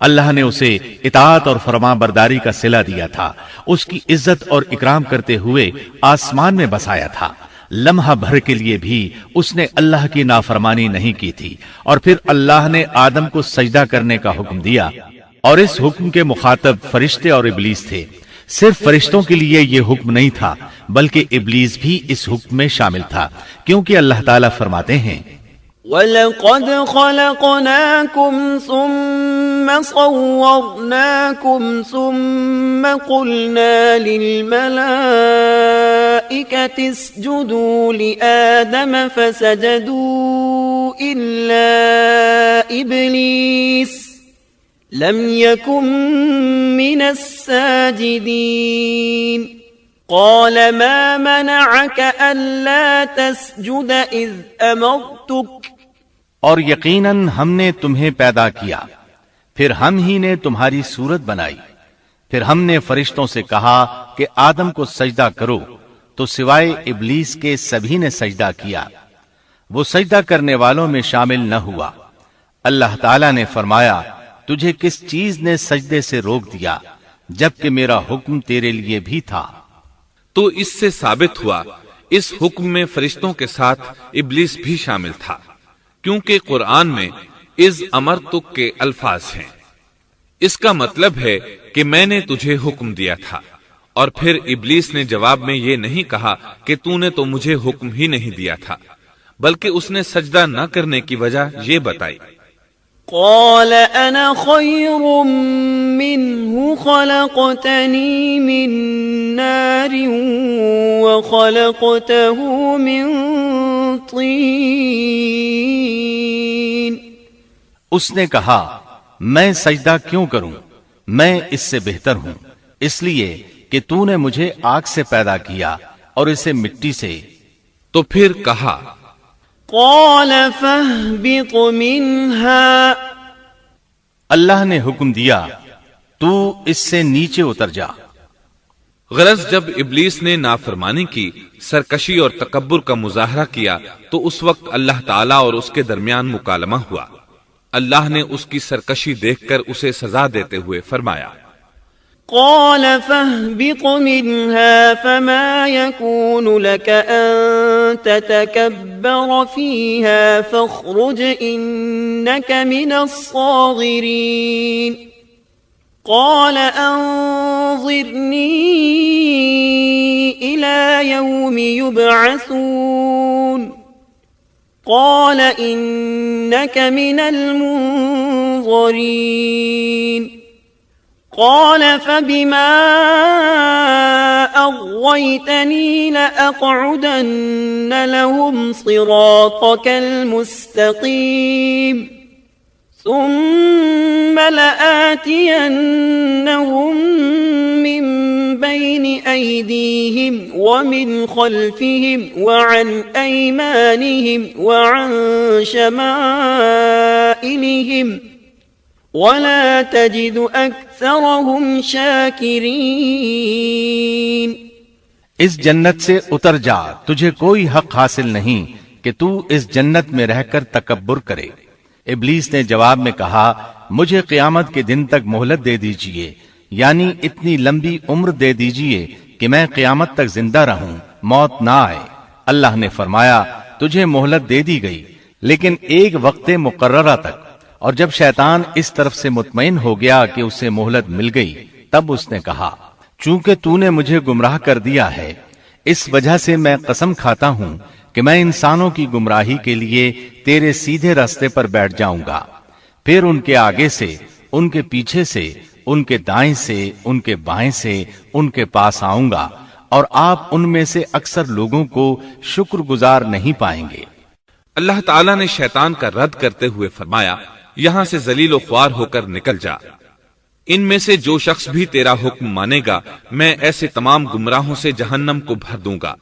اللہ نے اسے اطاعت اور فرما برداری کا صلہ دیا تھا، اس کی عزت اور اکرام کرتے ہوئے آسمان میں بسایا تھا، لمحہ بھر کے لیے بھی اس نے اللہ کی نافرمانی نہیں کی تھی، اور پھر اللہ نے آدم کو سجدہ کرنے کا حکم دیا، اور اس حکم کے مخاطب فرشتے اور ابلیس تھے۔ صرف فرشتوں کے لیے یہ حکم نہیں تھا بلکہ ابلیس بھی اس حکم میں شامل تھا، کیونکہ اللہ تعالیٰ فرماتے ہیں وَلَقَدْ خَلَقْنَاكُمْ ثُمَّ صَوَّرْنَاكُمْ ثُمَّ قُلْنَا لِلْمَلَائِكَةِ اسْجُدُوا لِآدَمَ فَسَجَدُوا إِلَّا إِبْلِيسَ لَمْ يَكُنْ مِنَ السَّاجِدِينَ قَالَ مَا مَنَعَكَ أَلَّا تَسْجُدَ إِذْ أَمَرْتُكَ اور یقیناً ہم نے تمہیں پیدا کیا، پھر ہم ہی نے تمہاری صورت بنائی، پھر ہم نے فرشتوں سے کہا کہ آدم کو سجدہ کرو، تو سوائے ابلیس کے سبھی نے سجدہ کیا، وہ سجدہ کرنے والوں میں شامل نہ ہوا۔ اللہ تعالیٰ نے فرمایا، تجھے کس چیز نے سجدے سے روک دیا جبکہ میرا حکم تیرے لیے بھی تھا؟ تو اس سے ثابت ہوا اس حکم میں فرشتوں کے ساتھ ابلیس بھی شامل تھا، کیونکہ قرآن میں اذ امرتک کے الفاظ ہیں۔ اس کا مطلب ہے کہ میں نے تجھے حکم دیا تھا، اور پھر ابلیس نے جواب میں یہ نہیں کہا کہ تو نے تو مجھے حکم ہی نہیں دیا تھا، بلکہ اس نے سجدہ نہ کرنے کی وجہ یہ بتائی۔ قال انا خير منه خلقتني من نار وخلقته من طين۔ اس نے کہا، میں سجدہ کیوں کروں، میں اس سے بہتر ہوں، اس لیے کہ تو نے مجھے آگ سے پیدا کیا اور اسے مٹی سے۔ تو پھر کہا، قال فاهبط منها، اللہ نے حکم دیا تو اس سے نیچے اتر جا۔ غرض جب ابلیس نے نافرمانی کی، سرکشی اور تکبر کا مظاہرہ کیا تو اس وقت اللہ تعالیٰ اور اس کے درمیان مکالمہ ہوا۔ اللہ نے اس کی سرکشی دیکھ کر اسے سزا دیتے ہوئے فرمایا، قال فاهبط منها فما يكون لك أن تتكبر فيها فاخرج إنك من الصاغرين قال أنظرني إلى يوم يبعثون قال إنك من المنظرين قال فبما أغويتني لأقعدن لهم صراطك المستقيم ثم لآتينهم من بين أيديهم ومن خلفهم وعن أيمانهم وعن شمائلهم ولا تجد أكثرهم شاكرين۔ اس جنت سے اتر جا، تجھے کوئی حق حاصل نہیں کہ تو اس جنت میں رہ کر تکبر کرے۔ ابلیس نے جواب میں کہا، مجھے قیامت کے دن تک مہلت دے دیجئے، یعنی اتنی لمبی عمر دے دیجئے کہ میں قیامت تک زندہ رہوں، موت نہ آئے۔ اللہ نے فرمایا، تجھے مہلت دے دی گئی لیکن ایک وقت مقررہ تک، اور جب شیطان اس طرف سے مطمئن ہو گیا کہ اسے مہلت مل گئی تب اس نے کہا، چونکہ تو نے مجھے گمراہ کر دیا ہے، اس وجہ سے میں قسم کھاتا ہوں کہ میں انسانوں کی گمراہی کے لیے تیرے سیدھے راستے پر بیٹھ جاؤں گا، پھر ان کے آگے سے، ان کے پیچھے سے، ان کے دائیں سے، ان کے بائیں سے ان کے پاس آؤں گا، اور آپ ان میں سے اکثر لوگوں کو شکر گزار نہیں پائیں گے۔ اللہ تعالیٰ نے شیطان کا رد کرتے ہوئے فرمایا، یہاں سے ذلیل و خوار ہو کر نکل جا، ان میں سے جو شخص بھی تیرا حکم مانے گا میں ایسے تمام گمراہوں سے جہنم کو بھر دوں گا۔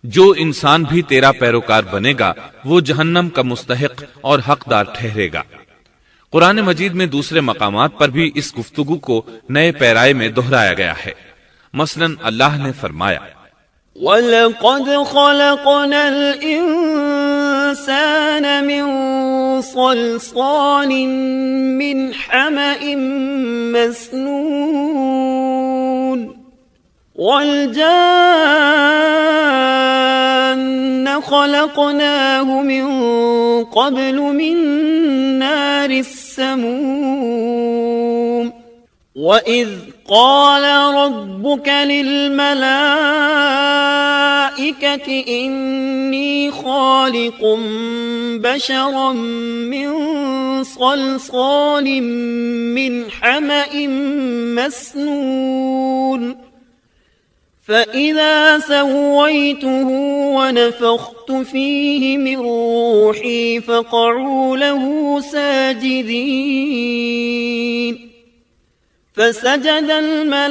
جو انسان بھی تیرا پیروکار بنے گا وہ جہنم کا مستحق اور حقدار ٹھہرے گا۔ قرآن مجید میں دوسرے مقامات پر بھی اس گفتگو کو نئے پیرائے میں دہرایا گیا ہے۔ مثلا اللہ نے فرمایا، وَلَقَدْ خَلَقْنَا الْإِنسَانَ مِنْ صَلْصَالٍ مِنْ حَمَإٍ مَسْنُونٍ وَالْجَانَّ خَلَقْنَاهُ مِنْ قَبْلُ مِنْ نَارِ السَّمُومِ وَإِذْ قَالَ رَبُّكَ لِلْمَلَائِكَةِ إِنِّي خَالِقٌ بَشَرًا مِّن صَلْصَالٍ مِّنْ حَمَإٍ مَّسْنُونٍ فَإِذَا سَوَّيْتُهُ وَنَفَخْتُ فِيهِ مِنْ رُوحِي فَقَعُوا لَهُ سَاجِدِينَ فسجد الملائكة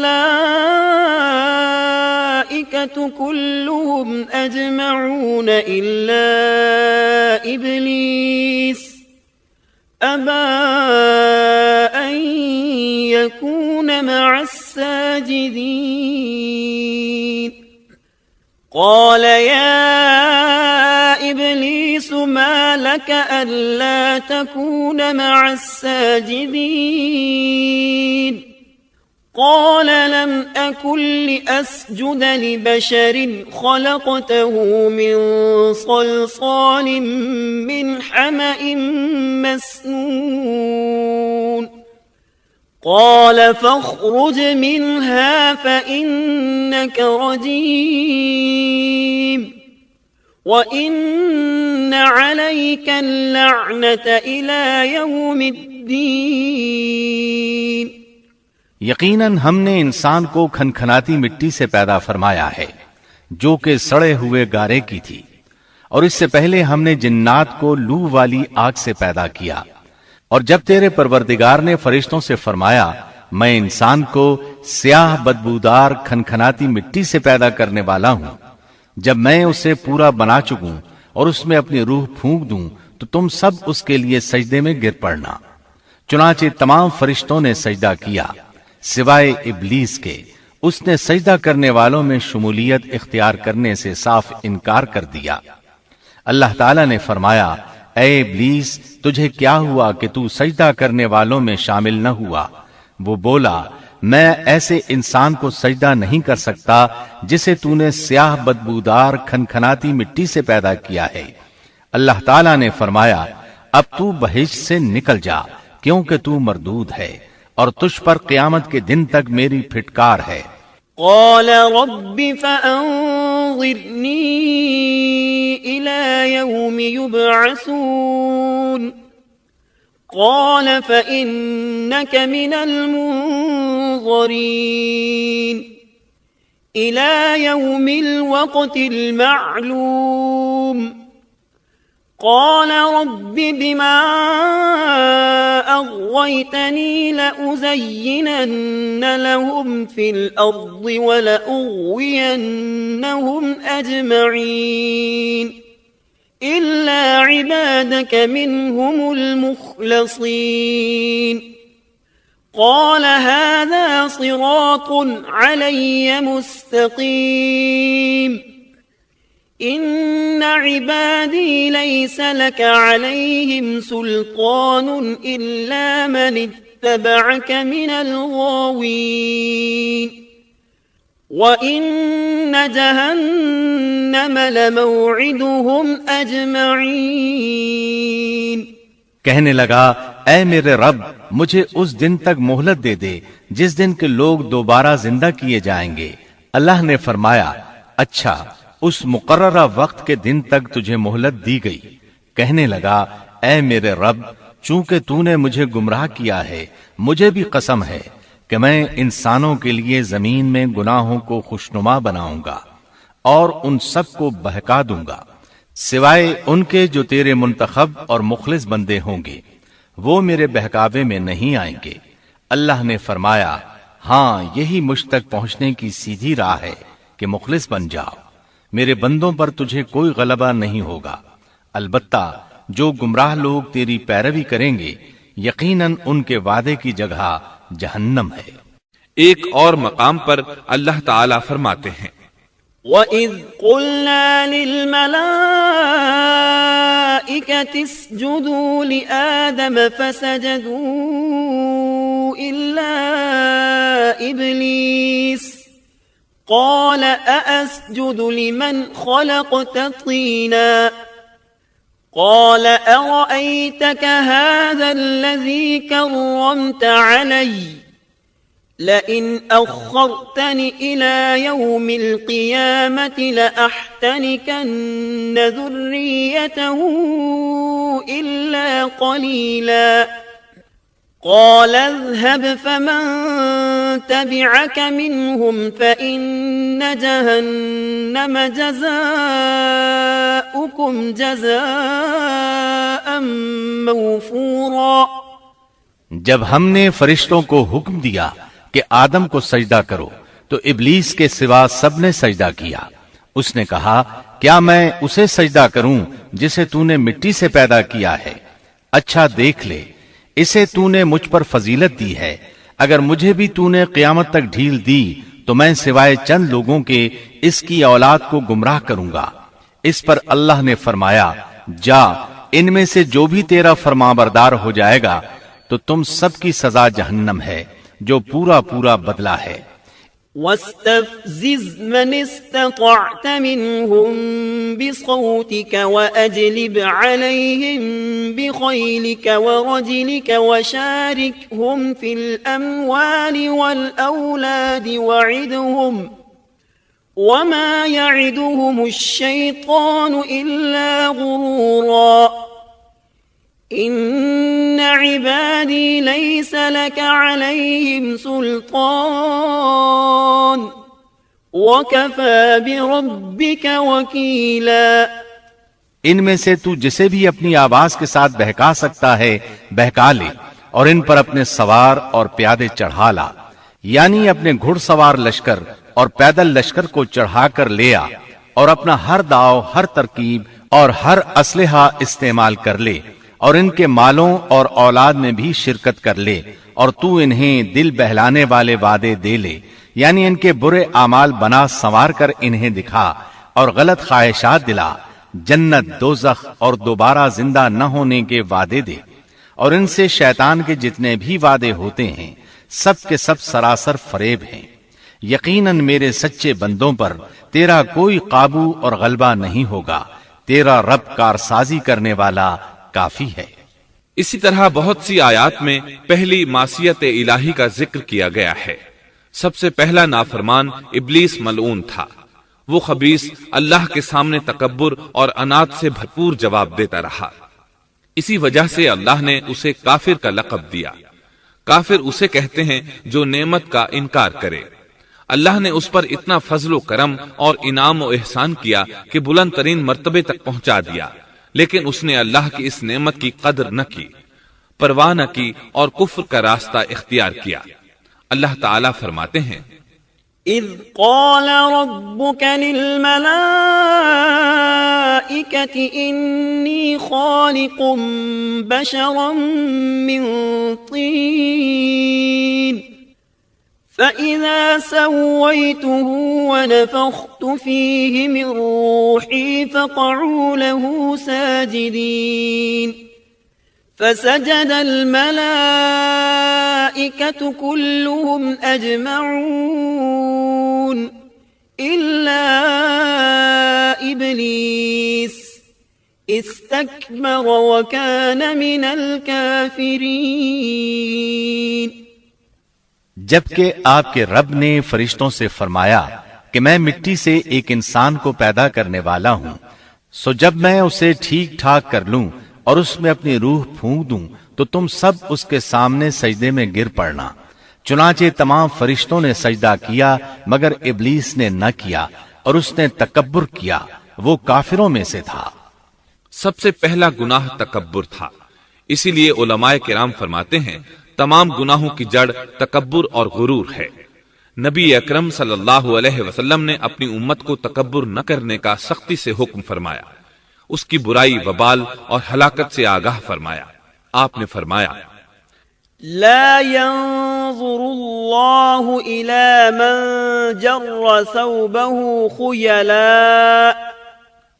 كلهم أجمعون إلا إبليس أبى أن يكون مع الساجدين قال يا إبليس ما لك ألا تكون مع الساجدين قال لم أكن لأسجد لبشر خلقته من صلصال من حمأ مسنون قال فاخرج منها فإنك رجيم وَإِنَّ عَلَيْكَ اللَّعْنَةَ إِلَى يَوْمِ الدِّينِ یقیناً ہم نے انسان کو کھنکھناتی مٹی سے پیدا فرمایا ہے جو کہ سڑے ہوئے گارے کی تھی، اور اس سے پہلے ہم نے جنات کو لو والی آگ سے پیدا کیا، اور جب تیرے پروردگار نے فرشتوں سے فرمایا میں انسان کو سیاہ بدبودار کھنکھناتی مٹی سے پیدا کرنے والا ہوں، جب میں اسے پورا بنا چکوں اور اس میں اپنی روح پھونک دوں تو تم سب اس کے لیے سجدے میں گر پڑنا۔ چنانچہ تمام فرشتوں نے سجدہ کیا سوائے ابلیس کے، اس نے سجدہ کرنے والوں میں شمولیت اختیار کرنے سے صاف انکار کر دیا۔ اللہ تعالیٰ نے فرمایا اے ابلیس تجھے کیا ہوا کہ تو سجدہ کرنے والوں میں شامل نہ ہوا؟ وہ بولا میں ایسے انسان کو سجدہ نہیں کر سکتا جسے تو نے سیاہ بدبودار کھنکھناتی مٹی سے پیدا کیا ہے۔ اللہ تعالیٰ نے فرمایا اب تو بہشت سے نکل جا کیونکہ تو مردود ہے اور تجھ پر قیامت کے دن تک میری پھٹکار ہے۔ قال رب فأنظرني إلى يوم يبعثون قال فإنك من المنظرين إلى يوم الوقت المعلوم قال رب بما أغويتني لأزينن لهم في الأرض ولأغوينهم أجمعين إلا عبادك منهم المخلصين قال هذا صراط علي مستقيم إن عبادي ليس لك عليهم سلطان إلا من اتبعك من الغاوين وَإِنَّ جَهَنَّمَ لَمَوْعِدُهُمْ أَجْمَعِينَ کہنے لگا اے میرے رب مجھے اس دن تک مہلت دے دے جس دن کے لوگ دوبارہ زندہ کیے جائیں گے۔ اللہ نے فرمایا اچھا اس مقررہ وقت کے دن تک تجھے مہلت دی گئی. کہنے لگا اے میرے رب، چونکہ تو نے مجھے گمراہ کیا ہے، مجھے بھی قسم ہے کہ میں انسانوں کے لیے زمین میں گناہوں کو خوشنما بناؤں گا اور ان سب کو بہکا دوں گا، سوائے ان کے جو تیرے منتخب اور مخلص بندے ہوں گے، وہ میرے بہکاوے میں نہیں آئیں گے. اللہ نے فرمایا ہاں یہی مجھ تک پہنچنے کی سیدھی راہ ہے کہ مخلص بن جاؤ، میرے بندوں پر تجھے کوئی غلبہ نہیں ہوگا. البتہ جو گمراہ لوگ تیری پیروی کریں گے یقیناً ان کے وعدے کی جگہ جہنم ہے. ایک اور مقام پر اللہ تعالی فرماتے ہیں وَإِذْ قُلْنَا لِلْمَلَائِكَةِ اسْجُدُوا لِآدَمَ فَسَجَدُوا إِلَّا إِبْلِيسَ قَالَ أَأَسْجُدُ لِمَنْ خَلَقْتَ طِينًا قال أرأيتك هذا الذي كرمت علي لئن أخرتني إلى يوم القيامة لأحتنكن ذريته إلا قليلا قال اذهب فمن تبعك منهم فإن جهنم جزاؤكم جزاء موفورا. جب ہم نے فرشتوں کو حکم دیا کہ آدم کو سجدہ کرو تو ابلیس کے سوا سب نے سجدہ کیا. اس نے کہا کیا میں اسے سجدہ کروں جسے تو نے مٹی سے پیدا کیا ہے؟ اچھا دیکھ لے، اسے تو نے مجھ پر فضیلت دی ہے، اگر مجھے بھی تو نے قیامت تک ڈھیل دی تو میں سوائے چند لوگوں کے اس کی اولاد کو گمراہ کروں گا. اس پر اللہ نے فرمایا جا، ان میں سے جو بھی تیرا فرمانبردار ہو جائے گا تو تم سب کی سزا جہنم ہے جو پورا پورا بدلہ ہے. واستفزز من استطعت منهم بصوتك وأجلب عليهم بخيلك ورجلك وشاركهم في الأموال والأولاد وعدهم وما يعدهم الشيطان إلا غرورا إن عبادي ليس لك عليهم سلطان وكفى بربك وكيلا. ان میں سے تو جسے بھی اپنی آواز کے ساتھ بہکا سکتا ہے بہکا لے، اور ان پر اپنے سوار اور پیادے چڑھا لا، یعنی اپنے گھڑ سوار لشکر اور پیدل لشکر کو چڑھا کر لے آ، اور اپنا ہر داؤ، ہر ترکیب اور ہر اسلحہ استعمال کر لے، اور ان کے مالوں اور اولاد میں بھی شرکت کر لے، اور تو انہیں دل بہلانے والے وعدے دے لے، یعنی ان کے برے اعمال بنا سنوار کر انہیں دکھا اور غلط خواہشات دلا، جنت، دوزخ اور دوبارہ زندہ نہ ہونے کے وعدے دے، اور ان سے شیطان کے جتنے بھی وعدے ہوتے ہیں سب کے سب سراسر فریب ہیں. یقیناً میرے سچے بندوں پر تیرا کوئی قابو اور غلبہ نہیں ہوگا، تیرا رب کارسازی کرنے والا کافی ہے. اسی طرح بہت سی آیات میں پہلی معصیت الہی کا ذکر کیا گیا ہے. سب سے پہلا نافرمان ابلیس ملعون تھا. وہ خبیث اللہ کے سامنے تکبر اور انات سے بھرپور جواب دیتا رہا. اسی وجہ سے اللہ نے اسے کافر کا لقب دیا. کافر اسے کہتے ہیں جو نعمت کا انکار کرے. اللہ نے اس پر اتنا فضل و کرم اور انعام و احسان کیا کہ بلند ترین مرتبے تک پہنچا دیا، لیکن اس نے اللہ کی اس نعمت کی قدر نہ کی، پرواہ نہ کی اور کفر کا راستہ اختیار کیا. اللہ تعالیٰ فرماتے ہیں اذ قال ربك للملائكة انی خالق بشرا من طین فإذا سويته ونفخت فيه من روحي فقعوا له ساجدين فسجد الملائكة كلهم أجمعون إلا إبليس استكبر وكان من الكافرين. جبکہ آپ کے رب نے فرشتوں سے فرمایا کہ میں مٹی سے ایک انسان کو پیدا کرنے والا ہوں، سو جب میں اسے ٹھیک ٹھاک کر لوں اور اس میں اپنی روح پھونک دوں تو تم سب اس کے سامنے سجدے میں گر پڑنا۔ چنانچہ تمام فرشتوں نے سجدہ کیا مگر ابلیس نے نہ کیا اور اس نے تکبر کیا، وہ کافروں میں سے تھا۔ سب سے پہلا گناہ تکبر تھا، اسی لیے علماء کرام فرماتے ہیں تمام گناہوں کی جڑ تکبر اور غرور ہے۔ نبی اکرم صلی اللہ علیہ وسلم نے اپنی امت کو تکبر نہ کرنے کا سختی سے حکم فرمایا، اس کی برائی، وبال اور ہلاکت سے آگاہ فرمایا۔ آپ نے فرمایا لا ينظر الله إلى من جر ثوبه خيلاء،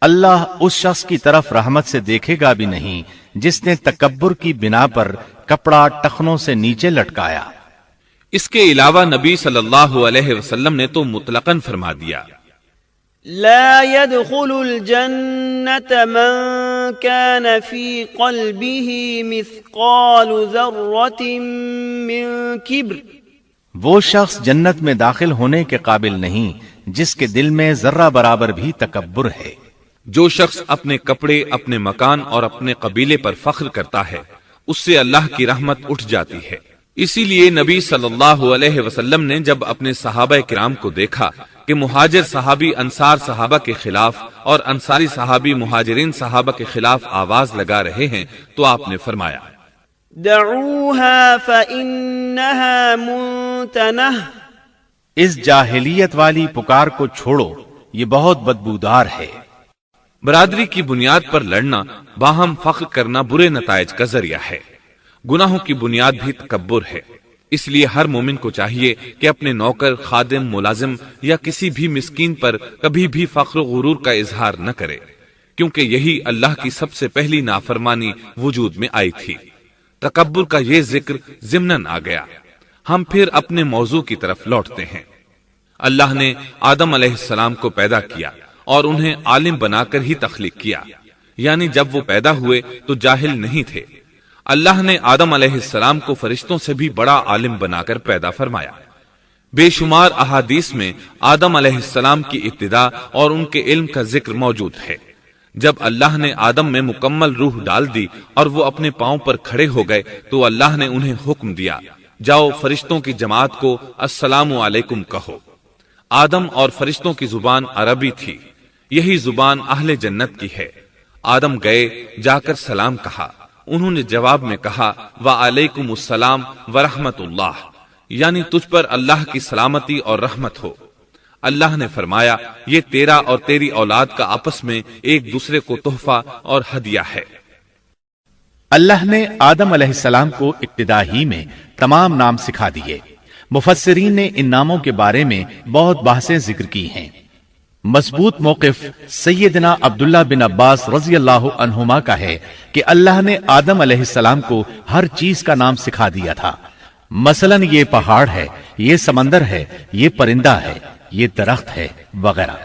اللہ اس شخص کی طرف رحمت سے دیکھے گا بھی نہیں جس نے تکبر کی بنا پر کپڑا ٹخنوں سے نیچے لٹکایا۔ اس کے علاوہ نبی صلی اللہ علیہ وسلم نے تو مطلقاً فرما دیا لا يدخل الجنة من كان في قلبه مثقال ذرة من كبر، وہ شخص جنت میں داخل ہونے کے قابل نہیں جس کے دل میں ذرہ برابر بھی تکبر ہے۔ جو شخص اپنے کپڑے، اپنے مکان اور اپنے قبیلے پر فخر کرتا ہے اس سے اللہ کی رحمت اٹھ جاتی ہے۔ اسی لیے نبی صلی اللہ علیہ وسلم نے جب اپنے صحابہ کرام کو دیکھا کہ مہاجر صحابی انصار صحابہ کے خلاف اور انصاری صحابی مہاجرین صحابہ کے خلاف آواز لگا رہے ہیں تو آپ نے فرمایا دعوها فإنها منتنہ، اس جاہلیت والی پکار کو چھوڑو، یہ بہت بدبودار ہے۔ برادری کی بنیاد پر لڑنا، باہم فخر کرنا برے نتائج کا ذریعہ ہے۔ گناہوں کی بنیاد بھی تکبر ہے، اس لیے ہر مومن کو چاہیے کہ اپنے نوکر، خادم، ملازم یا کسی بھی مسکین پر کبھی بھی فخر و غرور کا اظہار نہ کرے، کیونکہ یہی اللہ کی سب سے پہلی نافرمانی وجود میں آئی تھی۔ تکبر کا یہ ذکر ضمناً آ گیا۔ ہم پھر اپنے موضوع کی طرف لوٹتے ہیں۔ اللہ نے آدم علیہ السلام کو پیدا کیا اور انہیں عالم بنا کر ہی تخلیق کیا، یعنی جب وہ پیدا ہوئے تو جاہل نہیں تھے۔ اللہ نے آدم علیہ السلام کو فرشتوں سے بھی بڑا عالم بنا کر پیدا فرمایا۔ بے شمار احادیث میں آدم علیہ السلام کی ابتدا اور ان کے علم کا ذکر موجود ہے۔ جب اللہ نے آدم میں مکمل روح ڈال دی اور وہ اپنے پاؤں پر کھڑے ہو گئے تو اللہ نے انہیں حکم دیا، جاؤ فرشتوں کی جماعت کو السلام علیکم کہو۔ آدم اور فرشتوں کی زبان عربی تھی، یہی زبان اہل جنت کی ہے۔ آدم گئے، جا کر سلام کہا، انہوں نے جواب میں کہا وعلیکم السلام ورحمت اللہ، یعنی تجھ پر اللہ کی سلامتی اور رحمت ہو۔ اللہ نے فرمایا یہ تیرا اور تیری اولاد کا آپس میں ایک دوسرے کو تحفہ اور ہدیہ ہے۔ اللہ نے آدم علیہ السلام کو ابتدا ہی میں تمام نام سکھا دیے۔ مفسرین نے ان ناموں کے بارے میں بہت بحثیں ذکر کی ہیں۔ مضبوط موقف سیدنا عبداللہ بن عباس رضی اللہ عنہما کا ہے کہ اللہ نے آدم علیہ السلام کو ہر چیز کا نام سکھا دیا تھا، مثلاً یہ پہاڑ ہے، یہ سمندر ہے، یہ پرندہ ہے، یہ درخت ہے وغیرہ۔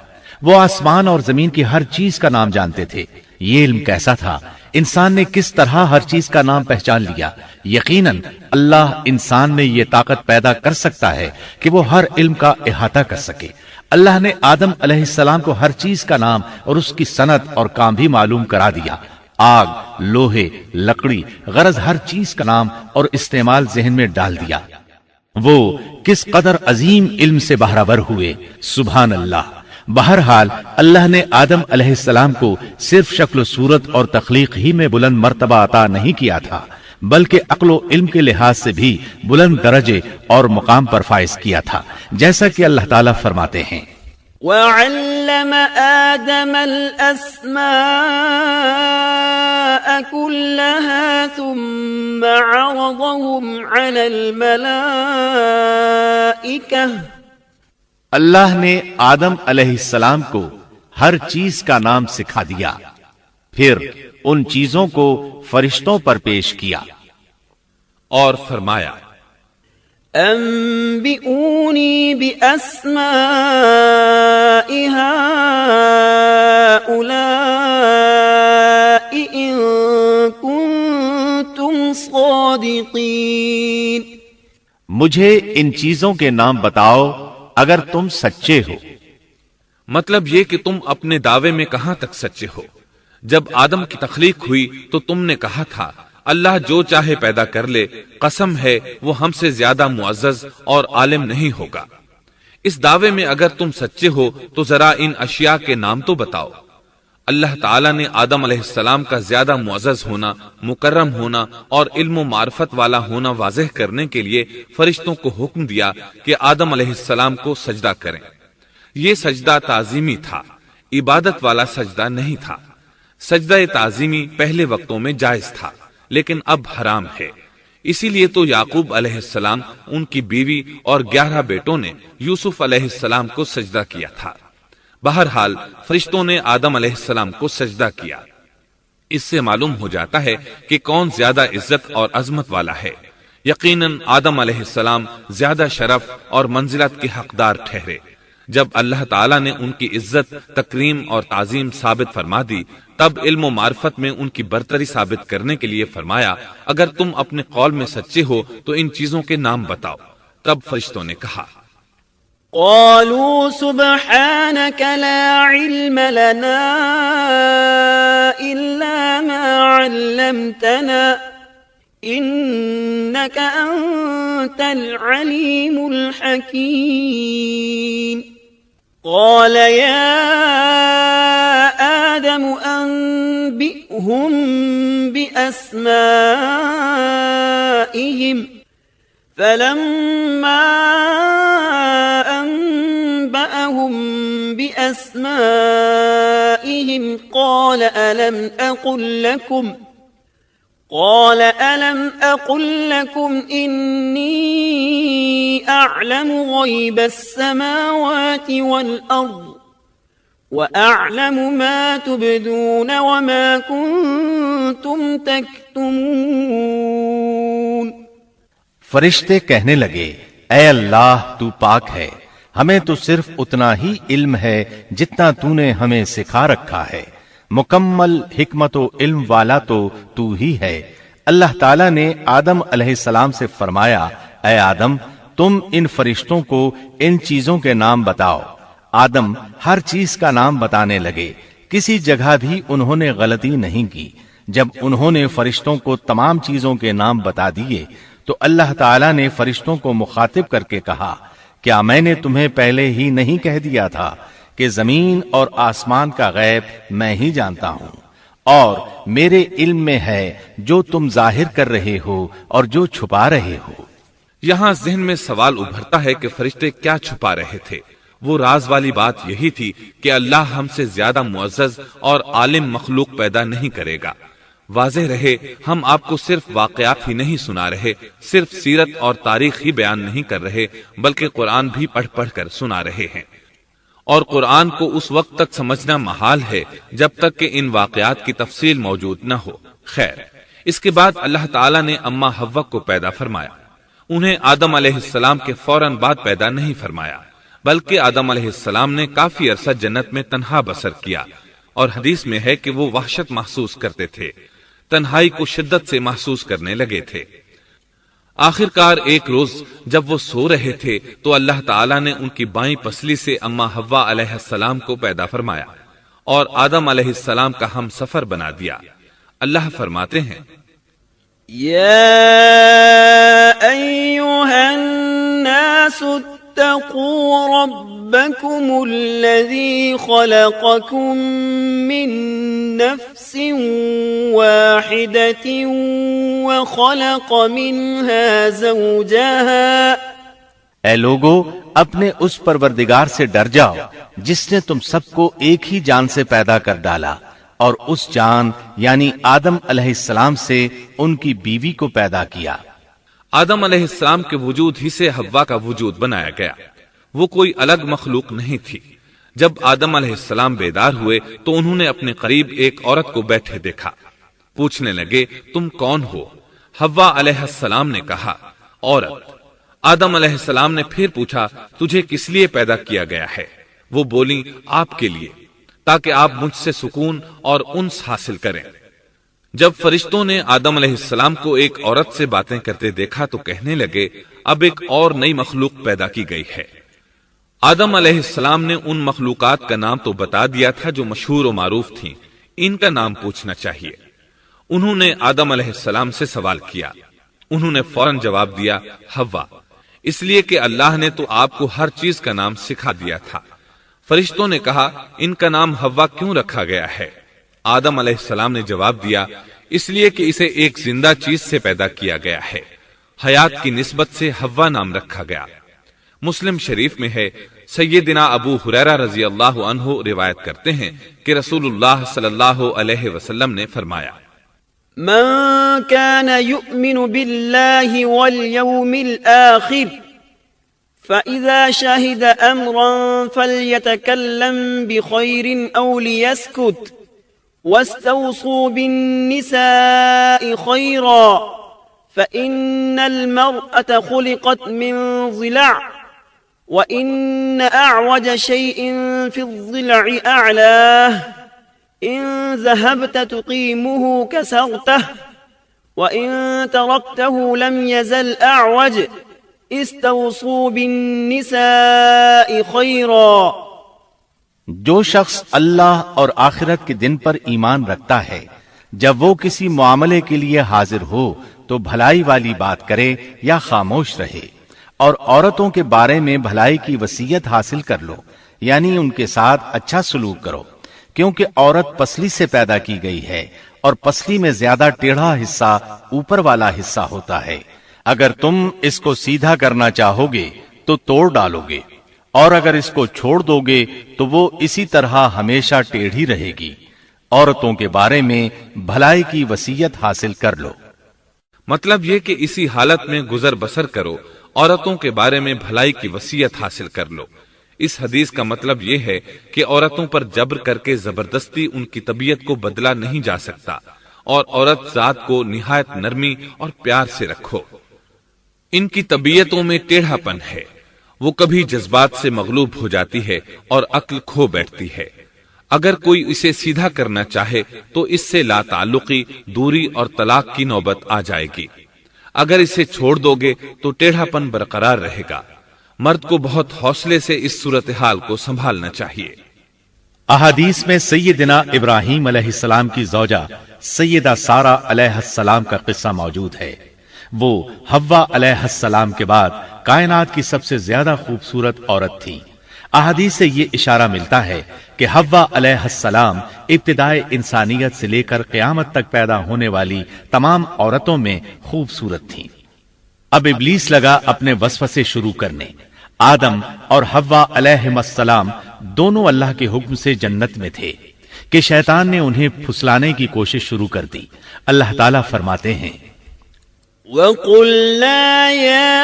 وہ آسمان اور زمین کی ہر چیز کا نام جانتے تھے۔ یہ علم کیسا تھا، انسان نے کس طرح ہر چیز کا نام پہچان لیا۔ یقیناً اللہ انسان میں یہ طاقت پیدا کر سکتا ہے کہ وہ ہر علم کا احاطہ کر سکے۔ اللہ نے آدم علیہ السلام کو ہر چیز کا نام اور اس کی صنعت اور کام بھی معلوم کرا دیا۔ آگ، لوہے، لکڑی، غرض ہر چیز کا نام اور استعمال ذہن میں ڈال دیا۔ وہ کس قدر عظیم علم سے بہرور ہوئے، سبحان اللہ۔ بہرحال اللہ نے آدم علیہ السلام کو صرف شکل و صورت اور تخلیق ہی میں بلند مرتبہ عطا نہیں کیا تھا، بلکہ عقل و علم کے لحاظ سے بھی بلند درجے اور مقام پر فائز کیا تھا، جیسا کہ اللہ تعالیٰ فرماتے ہیں وَعَلَّمَ آدَمَ الْأَسْمَاءَ كُلَّهَا ثُمَّ عَرَضَهُمْ عَلَى الْمَلَائِكَةِ۔ اللہ نے آدم علیہ السلام کو ہر چیز کا نام سکھا دیا، پھر ان چیزوں کو فرشتوں پر پیش کیا اور فرمایا انبئونی بأسماء هؤلاء إن كنتم صادقین۔ مجھے ان چیزوں کے نام بتاؤ اگر تم سچے ہو۔ مطلب یہ کہ تم اپنے دعوے میں کہاں تک سچے ہو؟ جب آدم کی تخلیق ہوئی تو تم نے کہا تھا اللہ جو چاہے پیدا کر لے، قسم ہے وہ ہم سے زیادہ معزز اور عالم نہیں ہوگا۔ اس دعوے میں اگر تم سچے ہو تو ذرا ان اشیاء کے نام تو بتاؤ۔ اللہ تعالیٰ نے آدم علیہ السلام کا زیادہ معزز ہونا، مکرم ہونا اور علم و معرفت والا ہونا واضح کرنے کے لیے فرشتوں کو حکم دیا کہ آدم علیہ السلام کو سجدہ کریں۔ یہ سجدہ تعظیمی تھا، عبادت والا سجدہ نہیں تھا۔ سجدہ تعظیمی پہلے وقتوں میں جائز تھا، لیکن اب حرام ہے۔ اسی لیے تو یعقوب علیہ السلام، ان کی بیوی اور 11 بیٹوں نے یوسف علیہ السلام کو سجدہ کیا تھا۔ بہرحال فرشتوں نے آدم علیہ السلام کو سجدہ کیا۔ اس سے معلوم ہو جاتا ہے کہ کون زیادہ عزت اور عظمت والا ہے۔ یقیناً آدم علیہ السلام زیادہ شرف اور منزلت کے حقدار ٹھہرے۔ جب اللہ تعالیٰ نے ان کی عزت، تکریم اور تعظیم ثابت فرما دی، تب علم و معرفت میں ان کی برتری ثابت کرنے کے لیے فرمایا اگر تم اپنے قول میں سچے ہو تو ان چیزوں کے نام بتاؤ۔ تب فرشتوں نے کہا قالوا سبحانك لا علم لنا إلا ما علمتنا إنك أنت العليم الحكيم قال يا آدم أنبئهم بأسمائهم فلما أنبأهم بأسمائهم قال ألم أقل لكم إني أعلم غيب السماوات والأرض وأعلم ما تبدون وما كنتم تكتمون۔ فرشتے کہنے لگے اے اللہ تو پاک ہے، ہمیں تو صرف اتنا ہی علم ہے جتنا تو نے ہمیں سکھا رکھا ہے، مکمل حکمت و علم والا تو ہی ہے۔ اللہ تعالیٰ نے آدم علیہ السلام سے فرمایا اے آدم تم ان فرشتوں کو ان چیزوں کے نام بتاؤ۔ آدم ہر چیز کا نام بتانے لگے، کسی جگہ بھی انہوں نے غلطی نہیں کی۔ جب انہوں نے فرشتوں کو تمام چیزوں کے نام بتا دیے تو اللہ تعالیٰ نے فرشتوں کو مخاطب کر کے کہا کیا میں نے تمہیں پہلے ہی نہیں کہہ دیا تھا کہ زمین اور آسمان کا غیب میں ہی جانتا ہوں، اور میرے علم میں ہے جو تم ظاہر کر رہے ہو اور جو چھپا رہے ہو۔ یہاں ذہن میں سوال ابھرتا ہے کہ فرشتے کیا چھپا رہے تھے؟ وہ راز والی بات یہی تھی کہ اللہ ہم سے زیادہ معزز اور عالم مخلوق پیدا نہیں کرے گا۔ واضح رہے ہم آپ کو صرف واقعات ہی نہیں سنا رہے، صرف سیرت اور تاریخ ہی بیان نہیں کر رہے، بلکہ قرآن بھی پڑھ پڑھ کر سنا رہے ہیں۔ اور قرآن کو اس وقت تک سمجھنا محال ہے جب تک کہ ان واقعات کی تفصیل موجود نہ ہو۔ خیر، اس کے بعد اللہ تعالیٰ نے اما حوا کو پیدا فرمایا۔ انہیں آدم علیہ السلام کے فوراً بعد پیدا نہیں فرمایا، بلکہ آدم علیہ السلام نے کافی عرصہ جنت میں تنہا بسر کیا، اور حدیث میں ہے کہ وہ وحشت محسوس کرتے تھے، تنہائی کو شدت سے محسوس کرنے لگے تھے۔ آخر کار ایک روز جب وہ سو رہے تھے تو اللہ تعالیٰ نے ان کی بائیں پسلی سے اما حوا علیہ السلام کو پیدا فرمایا اور آدم علیہ السلام کا ہم سفر بنا دیا۔ اللہ فرماتے ہیں یا ایھا الناس اتقوا ربکم الذی خلقکم من نفس واحدة وخلق منها زوجها۔ اے لوگو اپنے اس پروردگار سے ڈر جاؤ جس نے تم سب کو ایک ہی جان سے پیدا کر ڈالا، اور اس جان یعنی آدم علیہ السلام سے ان کی بیوی کو پیدا کیا۔ آدم علیہ السلام کے وجود ہی سے حوا کا وجود بنایا گیا، وہ کوئی الگ مخلوق نہیں تھی۔ جب آدم علیہ السلام بیدار ہوئے تو انہوں نے اپنے قریب ایک عورت کو بیٹھے دیکھا۔ پوچھنے لگے تم کون ہو؟ حوا علیہ السلام نے کہا عورت۔ آدم علیہ السلام نے پھر پوچھا تجھے کس لیے پیدا کیا گیا ہے؟ وہ بولی آپ کے لیے، تاکہ آپ مجھ سے سکون اور انس حاصل کریں۔ جب فرشتوں نے آدم علیہ السلام کو ایک عورت سے باتیں کرتے دیکھا تو کہنے لگے اب ایک اور نئی مخلوق پیدا کی گئی ہے۔ آدم علیہ السلام نے ان مخلوقات کا نام تو بتا دیا تھا جو مشہور و معروف تھیں، ان کا نام پوچھنا چاہیے۔ انہوں نے آدم علیہ السلام سے سوال کیا، انہوں نے فوراً جواب دیا حوا، اس لیے کہ اللہ نے تو آپ کو ہر چیز کا نام سکھا دیا تھا۔ فرشتوں نے کہا ان کا نام حوا کیوں رکھا گیا ہے؟ آدم علیہ السلام نے جواب دیا اس لیے کہ اسے ایک زندہ چیز سے پیدا کیا گیا ہے، حیات کی نسبت سے حوا نام رکھا گیا۔ مسلم شریف میں ہے، سیدنا ابو ہریرہ رضی اللہ عنہ روایت کرتے ہیں کہ رسول اللہ صلی اللہ علیہ وسلم نے فرمایا، من كان يؤمن بالله واليوم الآخر فإذا شهد أمرا فليتكلم بخير أو ليسكت واستوصوا بالنساء خيرا فإن المرأة خلقت من ضلع وإن أعوج شيء في الضلع أعلاه إن ذهبت تقيمه كسرته وإن تركته لم يزل أعوج استوصوا بالنساء خيرا۔ جو شخص اللہ اور آخرت کے دن پر ایمان رکھتا ہے، جب وہ کسی معاملے کے لیے حاضر ہو تو بھلائی والی بات کرے یا خاموش رہے، اور عورتوں کے بارے میں بھلائی کی وصیت حاصل کر لو، یعنی ان کے ساتھ اچھا سلوک کرو، کیونکہ عورت پسلی سے پیدا کی گئی ہے اور پسلی میں زیادہ ٹیڑھا حصہ اوپر والا حصہ ہوتا ہے۔ اگر تم اس کو سیدھا کرنا چاہو گے تو توڑ ڈالو گے، اور اگر اس کو چھوڑ دو گے تو وہ اسی طرح ہمیشہ ٹیڑھی رہے گی۔ عورتوں کے بارے میں بھلائی کی وصیت حاصل کر لو۔ مطلب یہ کہ اسی حالت میں گزر بسر کرو، عورتوں کے بارے میں بھلائی کی وصیت حاصل کر لو۔ اس حدیث کا مطلب یہ ہے کہ عورتوں پر جبر کر کے زبردستی ان کی طبیعت کو بدلا نہیں جا سکتا، اور عورت ذات کو نہایت نرمی اور پیار سے رکھو۔ ان کی طبیعتوں میں ٹیڑھا پن ہے، وہ کبھی جذبات سے مغلوب ہو جاتی ہے اور عقل کھو بیٹھتی ہے۔ اگر کوئی اسے سیدھا کرنا چاہے تو اس سے لا تعلقی، دوری اور طلاق کی نوبت آ جائے گی۔ اگر اسے چھوڑ دو گے تو ٹیڑھا پن برقرار رہے گا۔ مرد کو بہت حوصلے سے اس صورتحال کو سنبھالنا چاہیے۔ احادیث میں سیدنا ابراہیم علیہ السلام کی زوجہ سیدہ سارہ علیہ السلام کا قصہ موجود ہے۔ وہ حوا علیہ السلام کے بعد کائنات کی سب سے زیادہ خوبصورت عورت تھی۔ احادیث سے یہ اشارہ ملتا ہے کہ حوا علیہ السلام ابتدائے انسانیت سے لے کر قیامت تک پیدا ہونے والی تمام عورتوں میں خوبصورت تھیں۔ اب ابلیس لگا اپنے وسوسے شروع کرنے۔ آدم اور حوا علیہ السلام دونوں اللہ کے حکم سے جنت میں تھے کہ شیطان نے انہیں پھسلانے کی کوشش شروع کر دی۔ اللہ تعالیٰ فرماتے ہیں، وَقُلْنَا يَا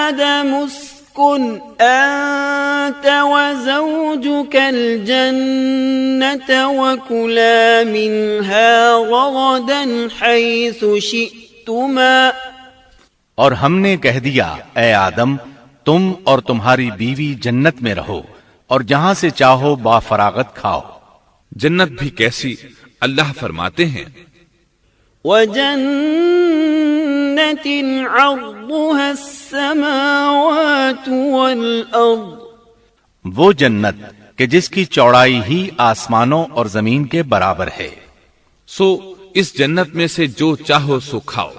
آدَمُ اسْكُنْ أَنْتَ وَزَوْجُكَ الْجَنَّةَ وَكُلَا مِنْهَا رَغَدًا حَيْثُ شِئْتُمَا۔ اور ہم نے کہہ دیا اے آدم، تم اور تمہاری بیوی جنت میں رہو اور جہاں سے چاہو با فراغت کھاؤ۔ جنت بھی کیسی؟ اللہ فرماتے ہیں، وَجَنَّةٍ عَرْضُهَا السَّمَاوَاتُ وَالْأَرْضُ، وہ جنت کہ جس کی چوڑائی ہی آسمانوں اور زمین کے برابر ہے۔ سو اس جنت میں سے جو چاہو سو کھاؤ،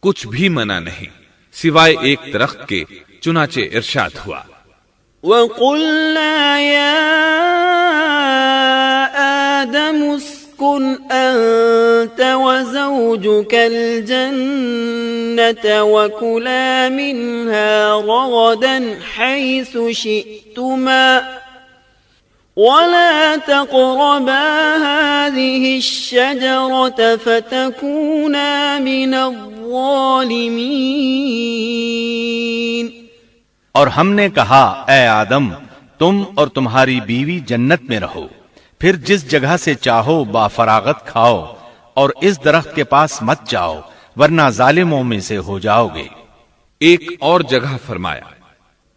کچھ بھی منع نہیں سوائے ایک درخت کے، چنانچہ ارشاد ہوا، وَقُلْنَا يَا آدَمُ اسْكُنْ أَنْتَ وَزَوْجُكَ الْجَنَّةَ وَكُلَا مِنْهَا رَغَدًا حَيْثُ شِئْتُمَا وَلَا تَقْرَبَا هَذِهِ الشَّجَرَةَ فَتَكُونَا مِنَ الظَّالِمِينَ۔ اور ہم نے کہا اے آدم، تم اور تمہاری بیوی جنت میں رہو، پھر جس جگہ سے چاہو با فراغت کھاؤ، اور اس درخت کے پاس مت جاؤ ورنہ ظالموں میں سے ہو جاؤ گے۔ ایک اور جگہ فرمایا،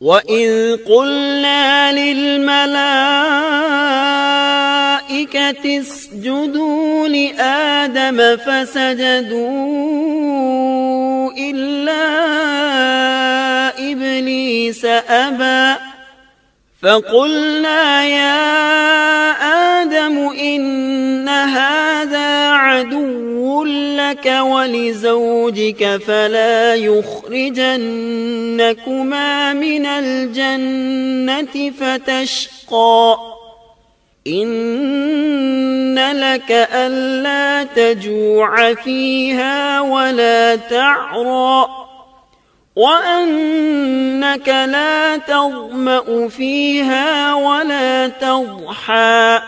وَإِذْ قُلْنَا لِلْمَلَائِكَةِ اسْجُدُوا لِآدَمَ فَسَجَدُوا إِلَّا إِبْلِيسَ إبليس أبى فقلنا يا آدم إن هذا عدو لك ولزوجك فلا يخرجنكما من الجنة فتشقى إن لك ألا تجوع فيها ولا تعرى وأنك لا تظمأ فيها ولا تضحى.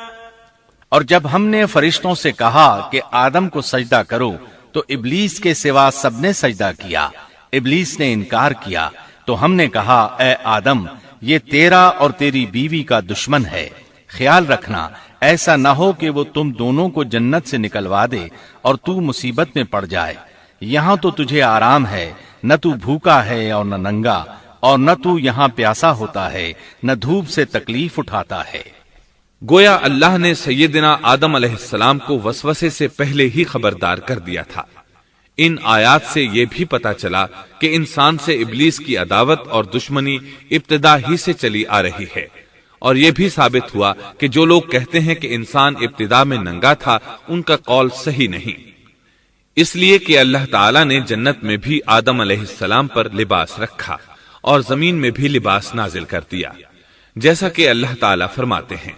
اور جب ہم نے فرشتوں سے کہا کہ آدم کو سجدہ کرو تو ابلیس کے سوا سب نے سجدہ کیا. ابلیس نے انکار کیا تو ہم نے کہا اے آدم یہ تیرا اور تیری بیوی کا دشمن ہے، خیال رکھنا ایسا نہ ہو کہ وہ تم دونوں کو جنت سے نکلوا دے اور تو مصیبت میں پڑ جائے. یہاں تو تجھے آرام ہے، نہ تو بھوکا ہے اور نہ ننگا، اور نہ تو یہاں پیاسا ہوتا ہے، نہ دھوپ سے تکلیف اٹھاتا ہے. گویا اللہ نے سیدنا آدم علیہ السلام کو وسوسے سے پہلے ہی خبردار کر دیا تھا. ان آیات سے یہ بھی پتا چلا کہ انسان سے ابلیس کی عداوت اور دشمنی ابتدا ہی سے چلی آ رہی ہے، اور یہ بھی ثابت ہوا کہ جو لوگ کہتے ہیں کہ انسان ابتدا میں ننگا تھا ان کا قول صحیح نہیں، اس لیے کہ اللہ تعالیٰ نے جنت میں بھی آدم علیہ السلام پر لباس رکھا اور زمین میں بھی لباس نازل کر دیا، جیسا کہ اللہ تعالیٰ فرماتے ہیں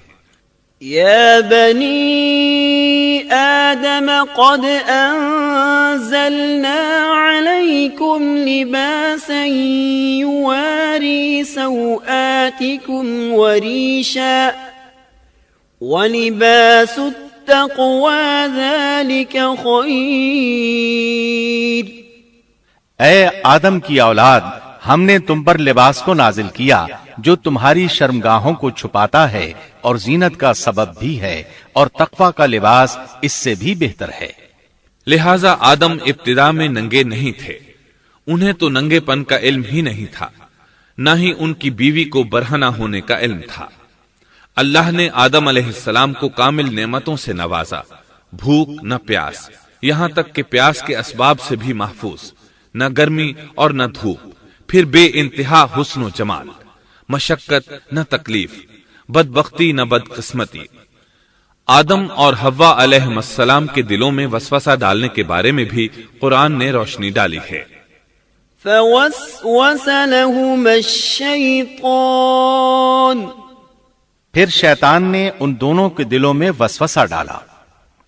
يا بني آدم قد أنزلنا عليكم لباسا يواري سوآتكم وريشا ولباس التقوى ذلك خير. اے آدم کی اولاد، ہم نے تم پر لباس کو نازل کیا جو تمہاری شرمگاہوں کو چھپاتا ہے اور زینت کا سبب بھی ہے، اور تقوی کا لباس اس سے بھی بہتر ہے. لہذا آدم ابتدا میں ننگے نہیں تھے، انہیں تو ننگے پن کا علم ہی نہیں تھا، نہ ہی ان کی بیوی کو برہنہ ہونے کا علم تھا. اللہ نے آدم علیہ السلام کو کامل نعمتوں سے نوازا، بھوک نہ پیاس، یہاں تک کہ پیاس کے اسباب سے بھی محفوظ، نہ گرمی اور نہ دھوپ، پھر بے انتہا حسن و جمال، مشقت نہ تکلیف، بدبختی نہ بدقسمتی. آدم اور حوا علیہ السلام کے دلوں میں وسوسہ ڈالنے کے بارے میں بھی قرآن نے روشنی ڈالی ہے. فوسوس لهما الشیطان، پھر شیطان نے ان دونوں کے دلوں میں وسوسہ ڈالا.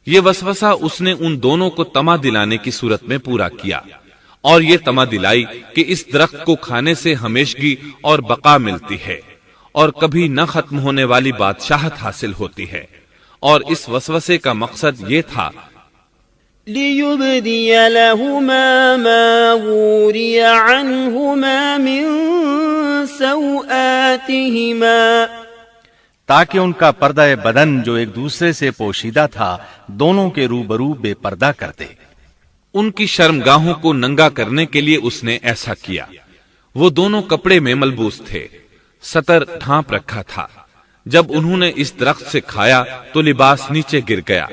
یہ وسوسہ اس نے ان دونوں کو طمع دلانے کی صورت میں پورا کیا، اور یہ طمع دلائی کہ اس درخت کو کھانے سے ہمیشگی اور بقا ملتی ہے اور کبھی نہ ختم ہونے والی بادشاہت حاصل ہوتی ہے. اور اس وسوسے کا مقصد یہ تھا لِيُبْدِيَ لَهُمَا مَا وُورِيَ عَنْهُمَا مِنْ سَوْآتِهِمَا، تاکہ ان کا پردہ بدن جو ایک دوسرے سے پوشیدہ تھا دونوں کے روبرو بے پردہ کر دے. ان کی شرمگاہوں کو ننگا کرنے کے لیے اس نے ایسا کیا. وہ دونوں کپڑے میں ملبوس تھے، ستر ڈھانپ رکھا تھا. جب انہوں نے اس درخت سے کھایا تو لباس نیچے گر گیا،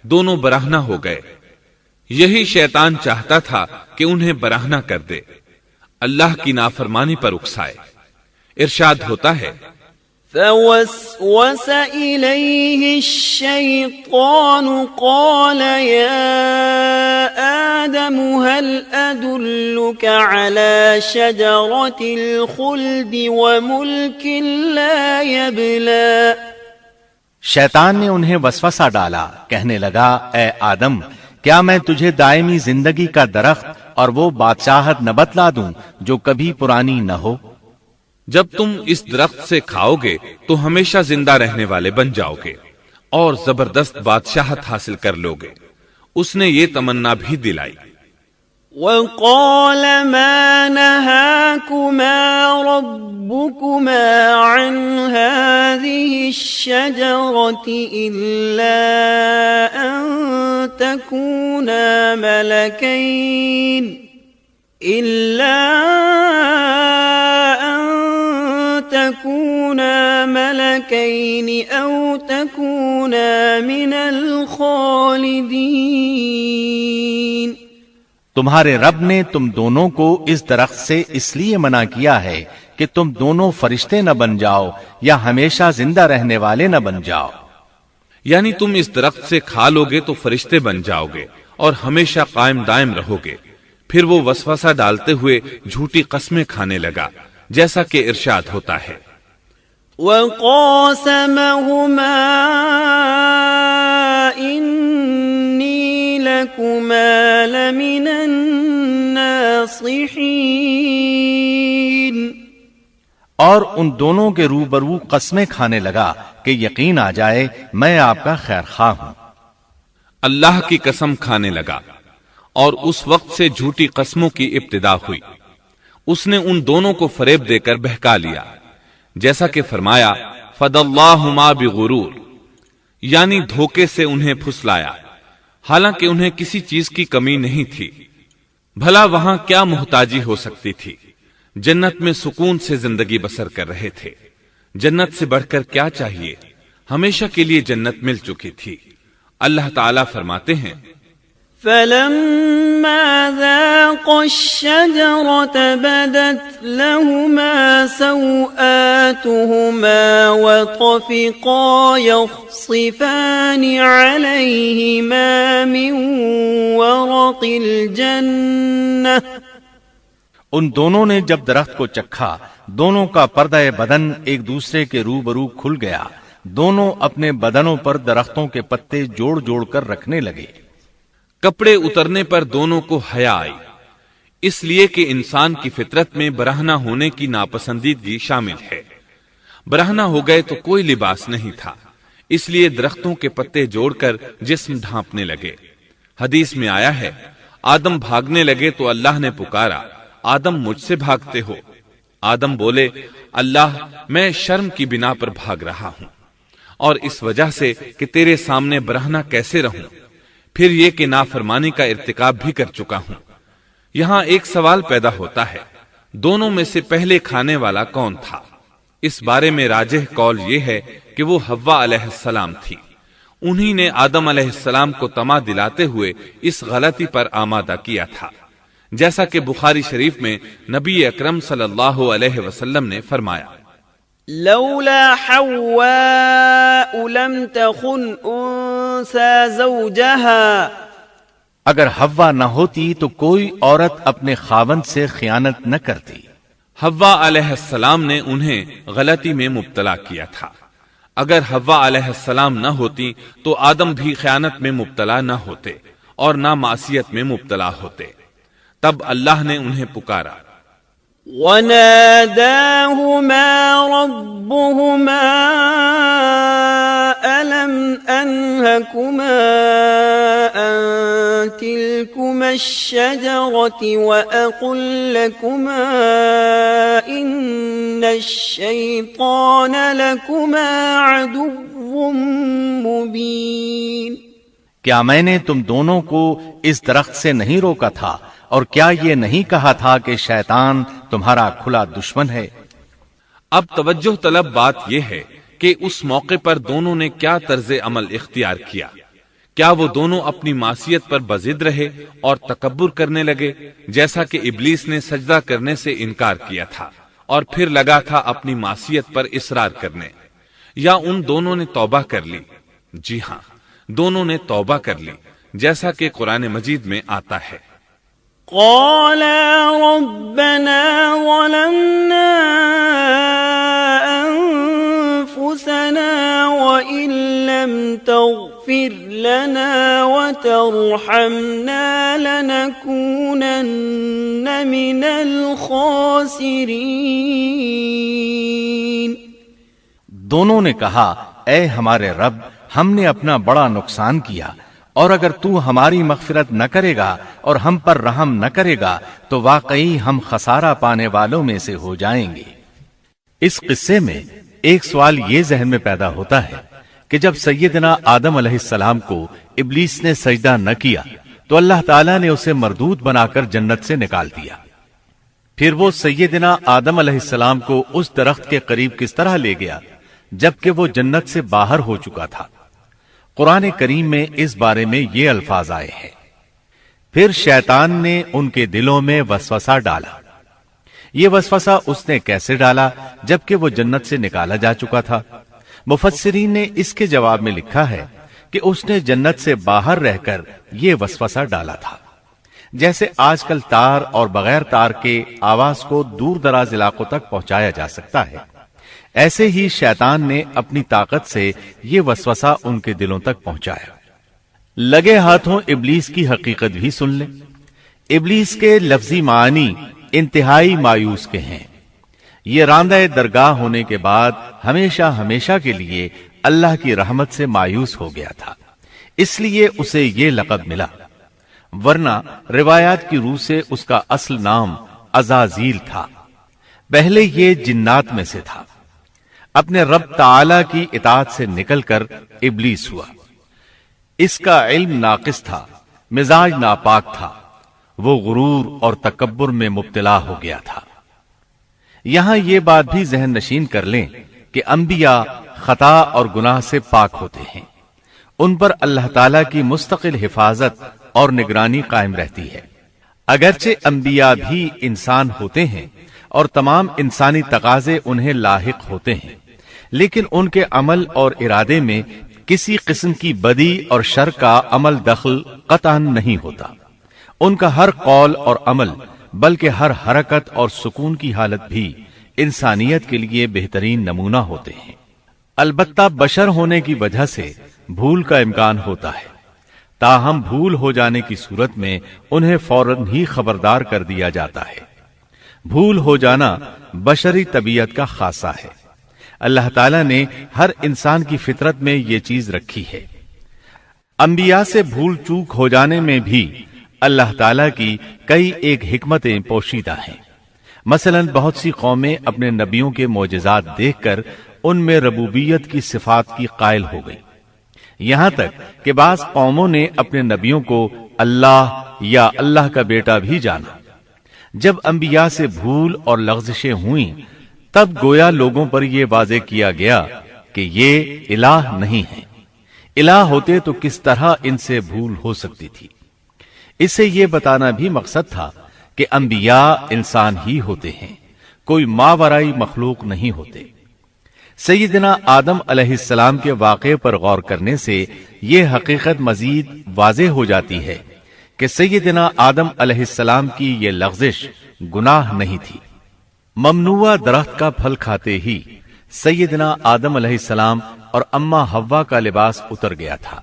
دونوں برہنہ ہو گئے. یہی شیطان چاہتا تھا کہ انہیں برہنہ کر دے، اللہ کی نافرمانی پر اکسائے. ارشاد ہوتا ہے فوسوس إليه الشيطان قال يا آدم هل أدلك على شجرة الخلد وملك لا يبلى. شیطان نے انہیں وسوسہ ڈالا، کہنے لگا اے آدم کیا میں تجھے دائمی زندگی کا درخت اور وہ بادشاہت نہ بتلا دوں جو کبھی پرانی نہ ہو؟ جب تم اس درخت سے کھاؤ گے تو ہمیشہ زندہ رہنے والے بن جاؤ گے اور زبردست بادشاہت حاصل کر لو گے. اس نے یہ تمنا بھی دلائی. وقال ما نهاكما ربكما عن هذه الشجرة إلا أن تكونا ملكين أو تكونا من الخالدين. تمہارے رب نے تم دونوں کو اس درخت سے اس لیے منع کیا ہے کہ تم دونوں فرشتے نہ بن جاؤ یا ہمیشہ زندہ رہنے والے نہ بن جاؤ، یعنی تم اس درخت سے کھا لو گے تو فرشتے بن جاؤ گے اور ہمیشہ قائم دائم رہو گے۔ پھر وہ وسوسہ ڈالتے ہوئے جھوٹی قسمیں کھانے لگا، جیسا کہ ارشاد ہوتا ہے، وَقَاسَمَهُمَا إِنِّي لَكُمَا لَمِنَ النَّاصِحِينَ، اور ان دونوں کے روبرو قسمیں کھانے لگا کہ یقین آ جائے میں آپ کا خیر خواہ ہوں۔ اللہ کی قسم کھانے لگا، اور اس وقت سے جھوٹی قسموں کی ابتدا ہوئی۔ اس نے ان دونوں کو فریب دے کر بہکا لیا، جیسا کہ فرمایا فَدَلَّاهُمَا بِغُرُورٍ، یعنی دھوکے سے انہیں پھسلایا، حالانکہ انہیں کسی چیز کی کمی نہیں تھی۔ بھلا وہاں کیا محتاجی ہو سکتی تھی؟ جنت میں سکون سے زندگی بسر کر رہے تھے، جنت سے بڑھ کر کیا چاہیے؟ ہمیشہ کے لیے جنت مل چکی تھی۔ اللہ تعالیٰ فرماتے ہیں، فَلَمَّا ذَاقَا الشَّجَرَةَ بَدَتْ لَهُمَا سَوْآتُهُمَا وَطَفِقَا يَخْصِفَانِ عَلَيْهِمَا مِنْ وَرَقِ الْجَنَّةِ، ان دونوں نے جب درخت کو چکھا، دونوں کا پردہ بدن ایک دوسرے کے روبرو کھل گیا، دونوں اپنے بدنوں پر درختوں کے پتے جوڑ جوڑ کر رکھنے لگے۔ کپڑے اترنے پر دونوں کو حیا آئی، اس لیے کہ انسان کی فطرت میں برہنہ ہونے کی ناپسندیدگی شامل ہے۔ برہنہ ہو گئے تو کوئی لباس نہیں تھا، اس لیے درختوں کے پتے جوڑ کر جسم ڈھانپنے لگے۔ حدیث میں آیا ہے، آدم بھاگنے لگے تو اللہ نے پکارا، آدم مجھ سے بھاگتے ہو؟ آدم بولے، اللہ میں شرم کی بنا پر بھاگ رہا ہوں، اور اس وجہ سے کہ تیرے سامنے برہنہ کیسے رہوں، پھر یہ کہ نافرمانی کا ارتکاب بھی کر چکا ہوں۔ یہاں ایک سوال پیدا ہوتا ہے، دونوں میں سے پہلے کھانے والا کون تھا؟ اس بارے میں راجح قول یہ ہے کہ وہ حوا علیہ السلام تھی۔ انہی نے آدم علیہ السلام کو طمع دلاتے ہوئے اس غلطی پر آمادہ کیا تھا، جیسا کہ بخاری شریف میں نبی اکرم صلی اللہ علیہ وسلم نے فرمایا، لولا حواء لم تخن انثى زوجها، اگر حوا نہ ہوتی تو کوئی عورت اپنے خاوند سے خیانت نہ کرتی۔ حوا علیہ السلام نے انہیں غلطی میں مبتلا کیا تھا۔ اگر حوا علیہ السلام نہ ہوتی تو آدم بھی خیانت میں مبتلا نہ ہوتے اور نہ معصیت میں مبتلا ہوتے۔ تب اللہ نے انہیں پکارا، وَنَادَاهُمَا رَبُّهُمَا أَلَمْ أَنْهَكُمَا أَنْ تِلْكُمَا الشَّجَرَةِ وَأَقُلْ لَكُمَا إِنَّ الشَّيْطَانَ لَكُمَا عَدُوٌّ مُبِينٌ، کیا میں نے تم دونوں کو اس درخت سے نہیں روکا تھا، اور کیا یہ نہیں کہا تھا کہ شیطان تمہارا کھلا دشمن ہے؟ اب توجہ طلب بات یہ ہے کہ اس موقع پر دونوں نے کیا طرز عمل اختیار کیا؟ کیا وہ دونوں اپنی معصیت پر بضد رہے اور تکبر کرنے لگے، جیسا کہ ابلیس نے سجدہ کرنے سے انکار کیا تھا اور پھر لگا تھا اپنی معصیت پر اصرار کرنے، یا ان دونوں نے توبہ کر لی؟ جی ہاں، دونوں نے توبہ کر لی، جیسا کہ قرآن مجید میں آتا ہے، قَالَا رَبَّنَا ظَلَمْنَا أَنفُسَنَا وَإِن لَّمْ تَغْفِرْ لَنَا وَتَرْحَمْنَا لَنَكُونَنَّ مِنَ الْخَاسِرِينَ۔ دونوں نے کہا، اے ہمارے رب، ہم نے اپنا بڑا نقصان کیا، اور اگر تو ہماری مغفرت نہ کرے گا اور ہم پر رحم نہ کرے گا تو واقعی ہم خسارہ پانے والوں میں سے ہو جائیں گے۔ اس قصے میں ایک سوال یہ ذہن میں پیدا ہوتا ہے کہ جب سیدنا آدم علیہ السلام کو ابلیس نے سجدہ نہ کیا تو اللہ تعالیٰ نے اسے مردود بنا کر جنت سے نکال دیا، پھر وہ سیدنا آدم علیہ السلام کو اس درخت کے قریب کس طرح لے گیا جبکہ وہ جنت سے باہر ہو چکا تھا؟ قرآن کریم میں اس بارے میں یہ الفاظ آئے ہیں، پھر شیطان نے ان کے دلوں میں وسوسہ ڈالا۔ یہ وسوسہ اس نے کیسے ڈالا جبکہ وہ جنت سے نکالا جا چکا تھا؟ مفسرین نے اس کے جواب میں لکھا ہے کہ اس نے جنت سے باہر رہ کر یہ وسوسہ ڈالا تھا۔ جیسے آج کل تار اور بغیر تار کے آواز کو دور دراز علاقوں تک پہنچایا جا سکتا ہے، ایسے ہی شیطان نے اپنی طاقت سے یہ وسوسہ ان کے دلوں تک پہنچایا۔ لگے ہاتھوں ابلیس کی حقیقت بھی سن لیں۔ ابلیس کے لفظی معنی انتہائی مایوس کے ہیں۔ یہ راندہ درگاہ ہونے کے بعد ہمیشہ ہمیشہ کے لیے اللہ کی رحمت سے مایوس ہو گیا تھا، اس لیے اسے یہ لقب ملا، ورنہ روایات کی روح سے اس کا اصل نام عزازیل تھا۔ پہلے یہ جنات میں سے تھا، اپنے رب تعالی کی اطاعت سے نکل کر ابلیس ہوا۔ اس کا علم ناقص تھا، مزاج ناپاک تھا، وہ غرور اور تکبر میں مبتلا ہو گیا تھا۔ یہاں یہ بات بھی ذہن نشین کر لیں کہ انبیاء خطا اور گناہ سے پاک ہوتے ہیں، ان پر اللہ تعالی کی مستقل حفاظت اور نگرانی قائم رہتی ہے۔ اگرچہ انبیاء بھی انسان ہوتے ہیں اور تمام انسانی تقاضے انہیں لاحق ہوتے ہیں، لیکن ان کے عمل اور ارادے میں کسی قسم کی بدی اور شر کا عمل دخل قطعاً نہیں ہوتا۔ ان کا ہر قول اور عمل بلکہ ہر حرکت اور سکون کی حالت بھی انسانیت کے لیے بہترین نمونہ ہوتے ہیں۔ البتہ بشر ہونے کی وجہ سے بھول کا امکان ہوتا ہے، تاہم بھول ہو جانے کی صورت میں انہیں فوراً ہی خبردار کر دیا جاتا ہے۔ بھول ہو جانا بشری طبیعت کا خاصہ ہے۔ اللہ تعالیٰ نے ہر انسان کی فطرت میں یہ چیز رکھی ہے۔ انبیاء سے بھول چوک ہو جانے میں بھی اللہ تعالیٰ کی کئی ایک حکمتیں پوشیدہ ہیں۔ مثلا بہت سی قومیں اپنے نبیوں کے معجزات دیکھ کر ان میں ربوبیت کی صفات کی قائل ہو گئی، یہاں تک کہ بعض قوموں نے اپنے نبیوں کو اللہ یا اللہ کا بیٹا بھی جانا۔ جب انبیاء سے بھول اور لغزشیں ہوئیں تب گویا لوگوں پر یہ واضح کیا گیا کہ یہ الہ نہیں ہے۔ الہ ہوتے تو کس طرح ان سے بھول ہو سکتی تھی؟ اس سے یہ بتانا بھی مقصد تھا کہ انبیاء انسان ہی ہوتے ہیں، کوئی ماورائی مخلوق نہیں ہوتے۔ سیدنا آدم علیہ السلام کے واقعے پر غور کرنے سے یہ حقیقت مزید واضح ہو جاتی ہے کہ سیدنا آدم علیہ السلام کی یہ لغزش گناہ نہیں تھی۔ ممنوع درخت کا پھل کھاتے ہی سیدنا آدم علیہ السلام اور اماں حوا کا لباس اتر گیا تھا۔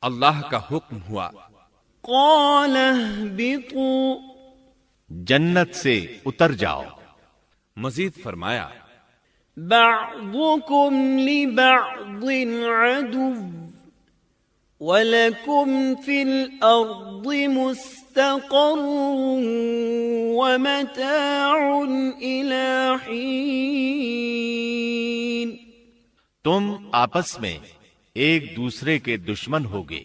اللہ کا حکم ہوا، قال اهبطوا، جنت سے اتر جاؤ۔ مزید فرمایا، بعضكم لبعض عدو وَلَكُمْ فِي الْأَرْضِ مُسْتَقَرٌّ وَمَتَاعٌ إِلَىٰ حِينٍ۔ تم آپس میں ایک دوسرے کے دشمن ہوگے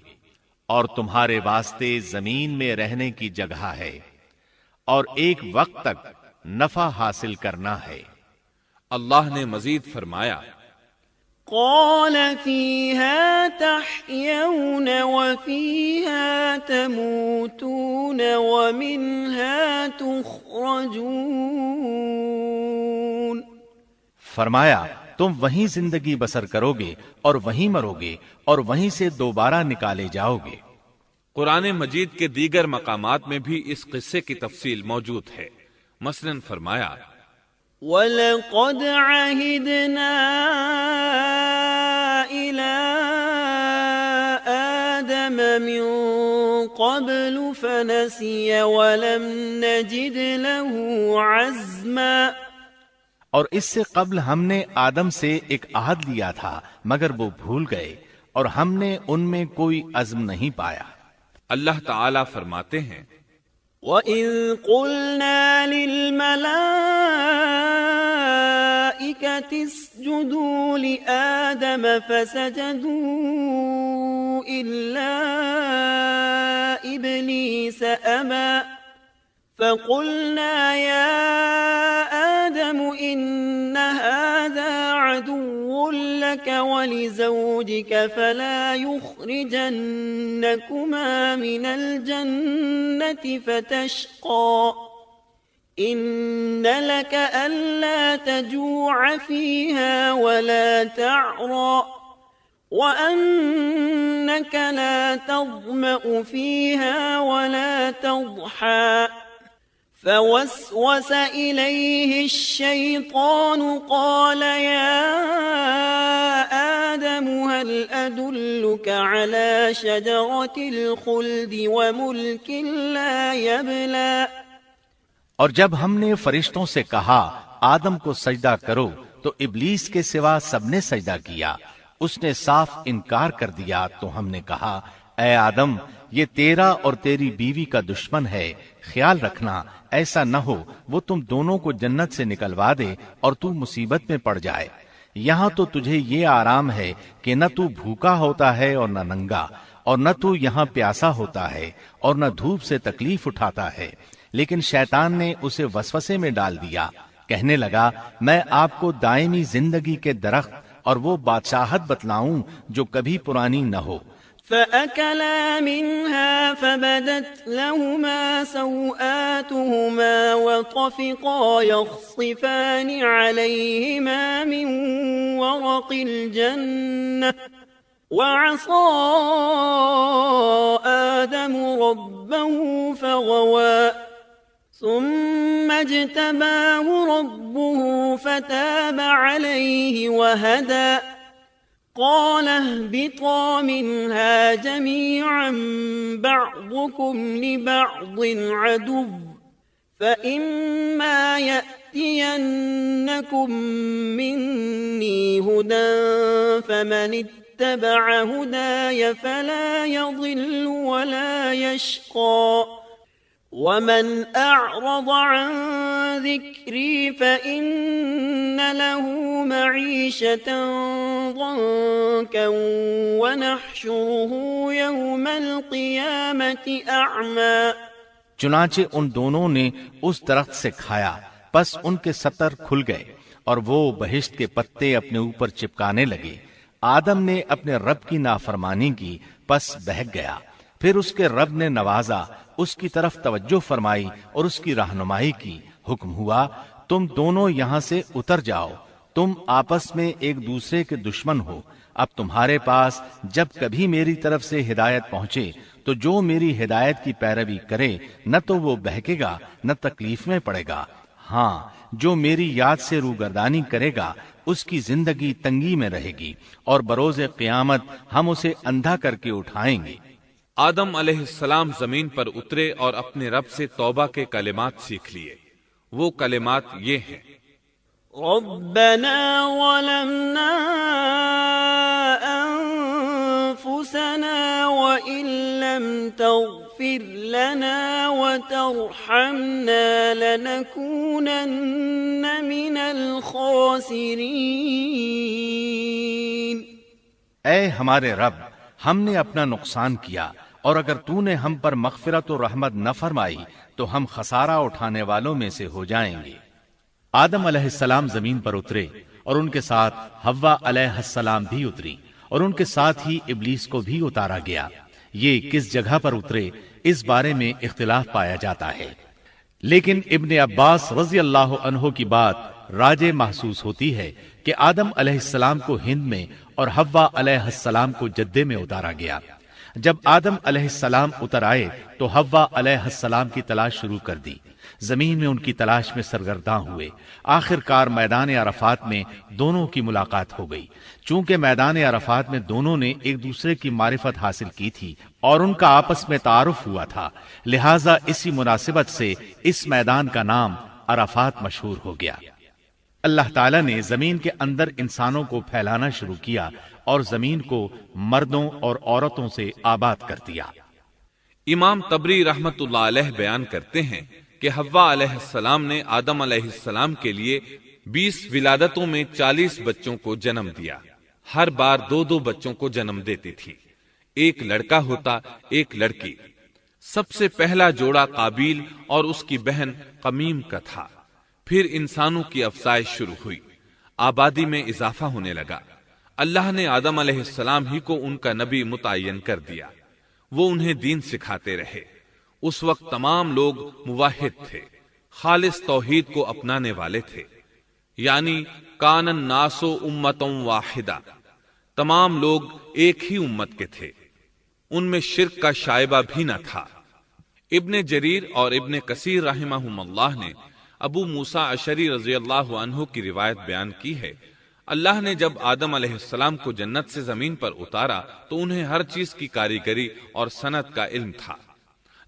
اور تمہارے واسطے زمین میں رہنے کی جگہ ہے اور ایک وقت تک نفع حاصل کرنا ہے۔ اللہ نے مزید فرمایا، قال فيها تحيون وفيها تموتون ومنها تخرجون۔ فرمایا تم وہیں زندگی بسر کرو گے اور وہیں مرو گے اور وہیں سے دوبارہ نکالے جاؤ گے۔ قرآن مجید کے دیگر مقامات میں بھی اس قصے کی تفصیل موجود ہے۔ مثلاً فرمایا، وَلَقَدْ عَهِدْنَا إِلَىٰ آدَمَ مِن قَبْلُ فَنَسِيَ وَلَمْ نَجِدْ لَهُ عَزْمًا۔ اور اس سے قبل ہم نے آدم سے ایک عہد لیا تھا مگر وہ بھول گئے اور ہم نے ان میں کوئی عزم نہیں پایا۔ اللہ تعالیٰ فرماتے ہیں، وَإِذْ قُلْنَا لِلْمَلَائِكَةِ اسْجُدُوا لِآدَمَ فَسَجَدُوا إِلَّا إِبْلِيسَ أَبَى فَقُلْنَا يَا آدَمُ إِنَّ هَذَا عَدُوٌّ لك ولزوجك فلا يخرجنكما من الجنة فتشقى إن لك ألا تجوع فيها ولا تعرى وأنك لا تظمأ فيها ولا تضحى فوسوس إليه الشيطان قال يا آدم هل أدلك على شجرة الخلد وملك لا يبلى اور جب ہم نے فرشتوں سے کہا آدم کو سجدہ کرو تو ابلیس کے سوا سب نے سجدہ کیا، اس نے صاف انکار کر دیا تو ہم نے کہا اے آدم یہ تیرا اور تیری بیوی کا دشمن ہے، خیال رکھنا ایسا نہ ہو وہ تم دونوں کو جنت سے نکلوا دے اور تو مصیبت میں پڑ جائے۔ یہاں تو تجھے یہ آرام ہے کہ نہ تو بھوکا ہوتا ہے اور نہ ننگا، اور نہ تو یہاں پیاسا ہوتا ہے اور نہ دھوپ سے تکلیف اٹھاتا ہے۔ لیکن شیطان نے اسے وسوسے میں ڈال دیا، کہنے لگا میں آپ کو دائمی زندگی کے درخت اور وہ بادشاہت بتلاؤں جو کبھی پرانی نہ ہو۔ فأكلا منها فبدت لهما سوآتهما وطفقا يخصفان عليهما من ورق الجنة وعصى آدم ربه فغوى ثم اجتباه ربه فتاب عليه وهدى قال اهبطا منها جميعا بعضكم لبعض عدو فإما يأتينكم مني هدى فمن اتبع هداي فلا يضل ولا يشقى ومن أعرض عن ذكري فإن له معيشة ضنكا ونحشره يوم القيامة أعمى۔ چنانچہ ان دونوں نے اس درخت سے کھایا، پس ان کے ستر کھل گئے اور وہ بہشت کے پتے اپنے اوپر چپکانے لگے۔ آدم نے اپنے رب کی نافرمانی کی، پس بہک گیا۔ پھر اس کے رب نے نوازا، اس کی طرف توجہ فرمائی اور اس کی رہنمائی کی۔ حکم ہوا تم دونوں یہاں سے اتر جاؤ، تم آپس میں ایک دوسرے کے دشمن ہو۔ اب تمہارے پاس جب کبھی میری طرف سے ہدایت پہنچے تو جو میری ہدایت کی پیروی کرے نہ تو وہ بہکے گا نہ تکلیف میں پڑے گا، ہاں جو میری یاد سے روگردانی کرے گا اس کی زندگی تنگی میں رہے گی، اور بروز قیامت ہم اسے اندھا کر کے اٹھائیں گے۔ آدم علیہ السلام زمین پر اترے اور اپنے رب سے توبہ کے کلمات سیکھ لیے۔ وہ کلمات یہ ہیں: ربنا ظلمنا انفسنا وان لم تغفر لنا وترحمنا لنكونن من الخاسرین۔ اے ہمارے رب، ہم نے اپنا نقصان کیا، اور اگر تو نے ہم پر مغفرت و رحمت نہ فرمائی تو ہم خسارہ اٹھانے والوں میں سے ہو جائیں گے۔ آدم علیہ السلام زمین پر اترے اور ان کے ساتھ حوا علیہ السلام بھی اتری، اور ان کے ساتھ ہی ابلیس کو بھی اتارا گیا۔ یہ کس جگہ پر اترے اس بارے میں اختلاف پایا جاتا ہے، لیکن ابن عباس رضی اللہ عنہ کی بات راجح محسوس ہوتی ہے کہ آدم علیہ السلام کو ہند میں اور حوا علیہ السلام کو جدے میں اتارا گیا۔ جب آدم علیہ السلام اتر آئے تو حوا علیہ السلام کی تلاش شروع کر دی، زمین میں ان کی تلاش میں سرگرداں ہوئے۔ آخر کار میدان عرفات میں دونوں کی ملاقات ہو گئی۔ چونکہ میدان عرفات میں دونوں نے ایک دوسرے کی معرفت حاصل کی تھی اور ان کا آپس میں تعارف ہوا تھا، لہٰذا اسی مناسبت سے اس میدان کا نام عرفات مشہور ہو گیا۔ اللہ تعالیٰ نے زمین کے اندر انسانوں کو پھیلانا شروع کیا اور زمین کو مردوں اور عورتوں سے آباد کر دیا۔ امام طبری رحمت اللہ علیہ بیان کرتے ہیں کہ حوا علیہ السلام نے آدم علیہ السلام کے لیے 20 ولادتوں میں 40 بچوں کو جنم دیا۔ ہر بار 2 بچوں کو جنم دیتی تھی، ایک لڑکا ہوتا ایک لڑکی۔ سب سے پہلا جوڑا قابیل اور اس کی بہن قمیم کا تھا۔ پھر انسانوں کی افزائش شروع ہوئی، آبادی میں اضافہ ہونے لگا۔ اللہ نے آدم علیہ السلام ہی کو ان کا نبی متعین کر دیا، وہ انہیں دین سکھاتے رہے۔ اس وقت تمام لوگ موحد تھے، خالص توحید کو اپنانے والے تھے، یعنی کان الناس امۃ واحدہ، تمام لوگ ایک ہی امت کے تھے، ان میں شرک کا شائبہ بھی نہ تھا۔ ابن جریر اور ابن کثیر رحمہم اللہ نے ابو موسیٰ اشعری رضی اللہ عنہ کی روایت بیان کی ہے، اللہ نے جب آدم علیہ السلام کو جنت سے زمین پر اتارا تو انہیں ہر چیز کی کاریگری اور صنعت کا علم تھا۔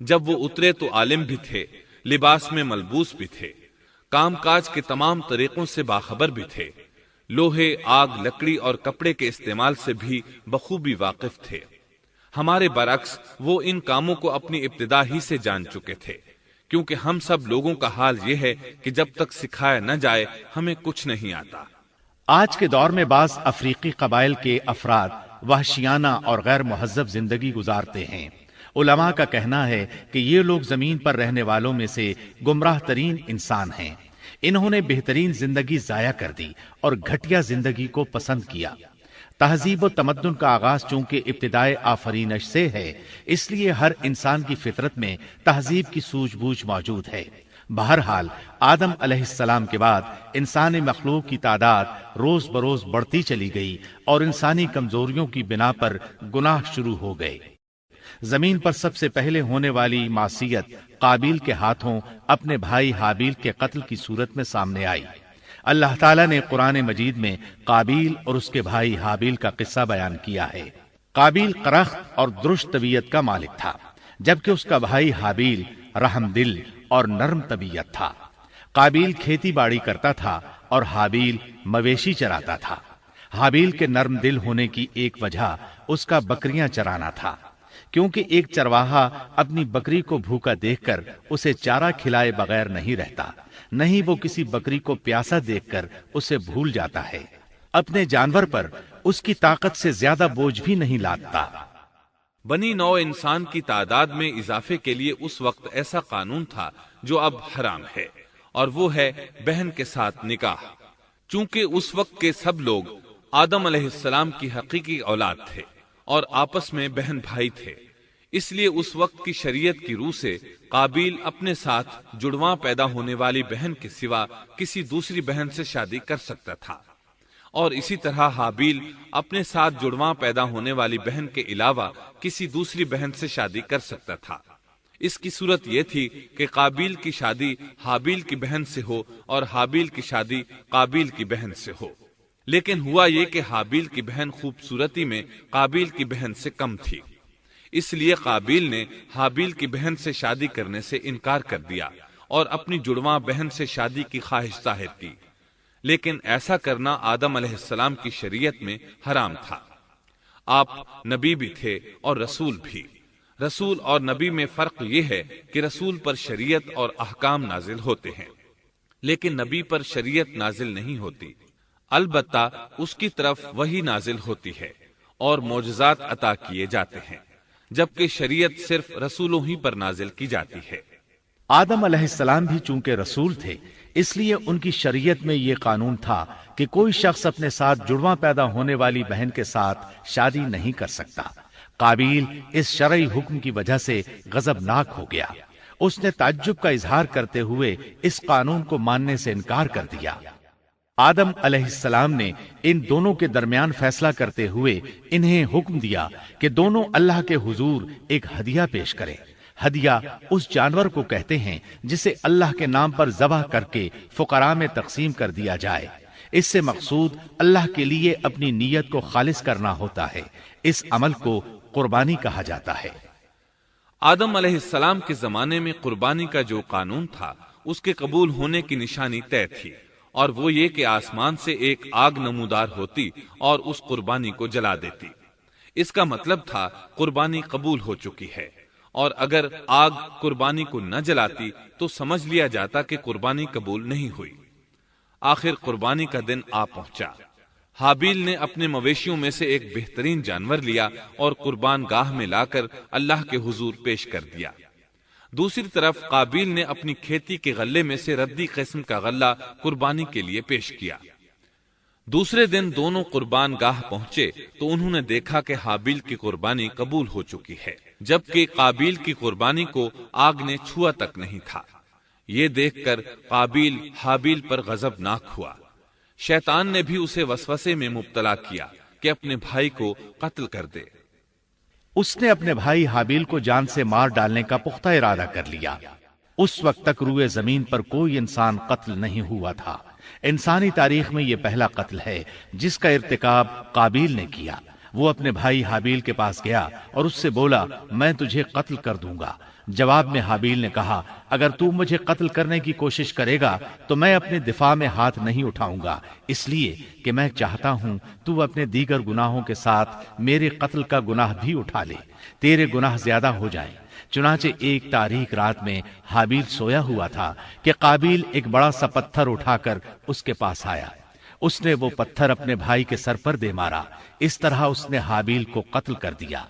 جب وہ اترے تو عالم بھی تھے، لباس میں ملبوس بھی تھے، کام کاج کے تمام طریقوں سے باخبر بھی تھے، لوہے، آگ، لکڑی اور کپڑے کے استعمال سے بھی بخوبی واقف تھے۔ ہمارے برعکس وہ ان کاموں کو اپنی ابتدا ہی سے جان چکے تھے، کیونکہ ہم سب لوگوں کا حال یہ ہے کہ جب تک سکھایا نہ جائے ہمیں کچھ نہیں آتا۔ آج کے دور میں بعض افریقی قبائل کے افراد وحشیانہ اور غیر مہذب زندگی گزارتے ہیں۔ علماء کا کہنا ہے کہ یہ لوگ زمین پر رہنے والوں میں سے گمراہ ترین انسان ہیں۔ انہوں نے بہترین زندگی ضائع کر دی اور گھٹیا زندگی کو پسند کیا۔ تہذیب و تمدن کا آغاز چونکہ ابتدائے آفرینش سے ہے، اس لیے ہر انسان کی فطرت میں تہذیب کی سوجھ بوجھ موجود ہے۔ بہرحال آدم علیہ السلام کے بعد انسانی مخلوق کی تعداد روز بروز بڑھتی چلی گئی اور انسانی کمزوریوں کی بنا پر گناہ شروع ہو گئے۔ زمین پر سب سے پہلے ہونے والی معصیت قابیل کے ہاتھوں اپنے بھائی حابیل کے قتل کی صورت میں سامنے آئی۔ اللہ تعالیٰ نے قرآن مجید میں قابیل اور اس کے بھائی حابیل کا قصہ بیان کیا ہے۔ قابیل قرخت اور درشت طبیعت کا مالک تھا، جبکہ اس کا بھائی حابیل رحم دل اور نرم طبیعت تھا۔ قابیل کھیتی باڑی کرتا تھا اور حابیل مویشی چراتا تھا۔ حابیل کے نرم دل ہونے کی ایک وجہ اس کا بکریاں چرانا تھا، کیونکہ ایک چرواہا اپنی بکری کو بھوکا دیکھ کر اسے چارہ کھلائے بغیر نہیں رہتا، نہیں وہ کسی بکری کو پیاسا دیکھ کر اسے بھول جاتا ہے۔ اپنے جانور پر اس کی طاقت سے زیادہ بوجھ بھی نہیں لادتا۔ بنی نوع انسان کی تعداد میں اضافے کے لیے اس وقت ایسا قانون تھا جو اب حرام ہے، اور وہ ہے بہن کے ساتھ نکاح۔ چونکہ اس وقت کے سب لوگ آدم علیہ السلام کی حقیقی اولاد تھے اور آپس میں بہن بھائی تھے، اس لیے اس وقت کی شریعت کی روح سے قابیل اپنے ساتھ جڑواں پیدا ہونے والی بہن کے سوا کسی دوسری بہن سے شادی کر سکتا تھا، اور اسی طرح حابیل اپنے ساتھ جڑواں پیدا ہونے والی بہن کے علاوہ کسی دوسری بہن سے شادی کر سکتا تھا۔ اس کی صورت یہ تھی کہ قابیل کی شادی حابیل کی بہن سے ہو اور حابیل کی شادی قابیل کی بہن سے ہو، لیکن ہوا یہ کہ حابیل کی بہن خوبصورتی میں قابیل کی بہن سے کم تھی، اس لیے قابیل نے حابیل کی بہن سے شادی کرنے سے انکار کر دیا اور اپنی جڑواں بہن سے شادی کی خواہش ظاہر کی، لیکن ایسا کرنا آدم علیہ السلام کی شریعت میں حرام تھا۔ آپ نبی بھی تھے اور رسول بھی۔ رسول اور نبی میں فرق یہ ہے کہ رسول پر شریعت اور احکام نازل ہوتے ہیں، لیکن نبی پر شریعت نازل نہیں ہوتی، البتہ اس کی طرف وحی نازل ہوتی ہے اور معجزات عطا کیے جاتے ہیں، جبکہ شریعت صرف رسولوں ہی پر نازل کی جاتی ہے۔ آدم علیہ السلام بھی چونکہ رسول تھے، اس لیے ان کی شریعت میں یہ قانون تھا کہ کوئی شخص اپنے ساتھ جڑواں پیدا ہونے والی بہن کے ساتھ شادی نہیں کر سکتا۔ قابیل اس شرعی حکم کی وجہ سے غضبناک ہو گیا۔ اس نے تعجب کا اظہار کرتے ہوئے اس قانون کو ماننے سے انکار کر دیا۔ آدم علیہ السلام نے ان دونوں کے درمیان فیصلہ کرتے ہوئے انہیں حکم دیا کہ دونوں اللہ کے حضور ایک ہدیہ پیش کریں۔ ہدیہ اس جانور کو کہتے ہیں جسے اللہ کے نام پر ذبح کر کے فقراء میں تقسیم کر دیا جائے۔ اس سے مقصود اللہ کے لیے اپنی نیت کو خالص کرنا ہوتا ہے۔ اس عمل کو قربانی کہا جاتا ہے۔ آدم علیہ السلام کے زمانے میں قربانی کا جو قانون تھا اس کے قبول ہونے کی نشانی طے تھی، اور وہ یہ کہ آسمان سے ایک آگ نمودار ہوتی اور اس قربانی کو جلا دیتی۔ اس کا مطلب تھا قربانی قبول ہو چکی ہے، اور اگر آگ قربانی کو نہ جلاتی تو سمجھ لیا جاتا کہ قربانی قبول نہیں ہوئی۔ آخر قربانی کا دن آ پہنچا۔ حابیل نے اپنے مویشیوں میں سے ایک بہترین جانور لیا اور قربان گاہ میں لا کر اللہ کے حضور پیش کر دیا۔ دوسری طرف قابیل نے اپنی کھیتی کے غلے میں سے ردی قسم کا غلہ قربانی کے لیے پیش کیا۔ دوسرے دن دونوں قربان گاہ پہنچے تو انہوں نے دیکھا کہ حابیل کی قربانی قبول ہو چکی ہے، جبکہ قابیل کی قربانی کو آگ نے چھوا تک نہیں تھا۔ یہ دیکھ کر قابیل حابیل پر غضبناک ہوا۔ شیطان نے بھی اسے وسوسے میں مبتلا کیا کہ اپنے بھائی کو قتل کر دے۔ اس نے اپنے بھائی حابیل کو جان سے مار ڈالنے کا پختہ ارادہ کر لیا۔ اس وقت تک روئے زمین پر کوئی انسان قتل نہیں ہوا تھا۔ انسانی تاریخ میں یہ پہلا قتل ہے جس کا ارتکاب قابیل نے کیا۔ وہ اپنے بھائی حابیل کے پاس گیا اور اس سے بولا، میں تجھے قتل کر دوں گا۔ جواب میں حابیل نے کہا، اگر تو مجھے قتل کرنے کی کوشش کرے گا تو میں اپنے دفاع میں ہاتھ نہیں اٹھاؤں گا، اس لیے کہ میں چاہتا ہوں تو اپنے دیگر گناہوں کے ساتھ میرے قتل کا گناہ بھی اٹھا لے، تیرے گناہ زیادہ ہو جائیں۔ چنانچہ ایک تاریک رات میں حابیل سویا ہوا تھا کہ قابیل ایک بڑا سا پتھر اٹھا کر اس کے پاس آیا۔ اس نے وہ پتھر اپنے بھائی کے سر پر دے مارا۔ اس طرح اس نے حابیل کو قتل کر دیا۔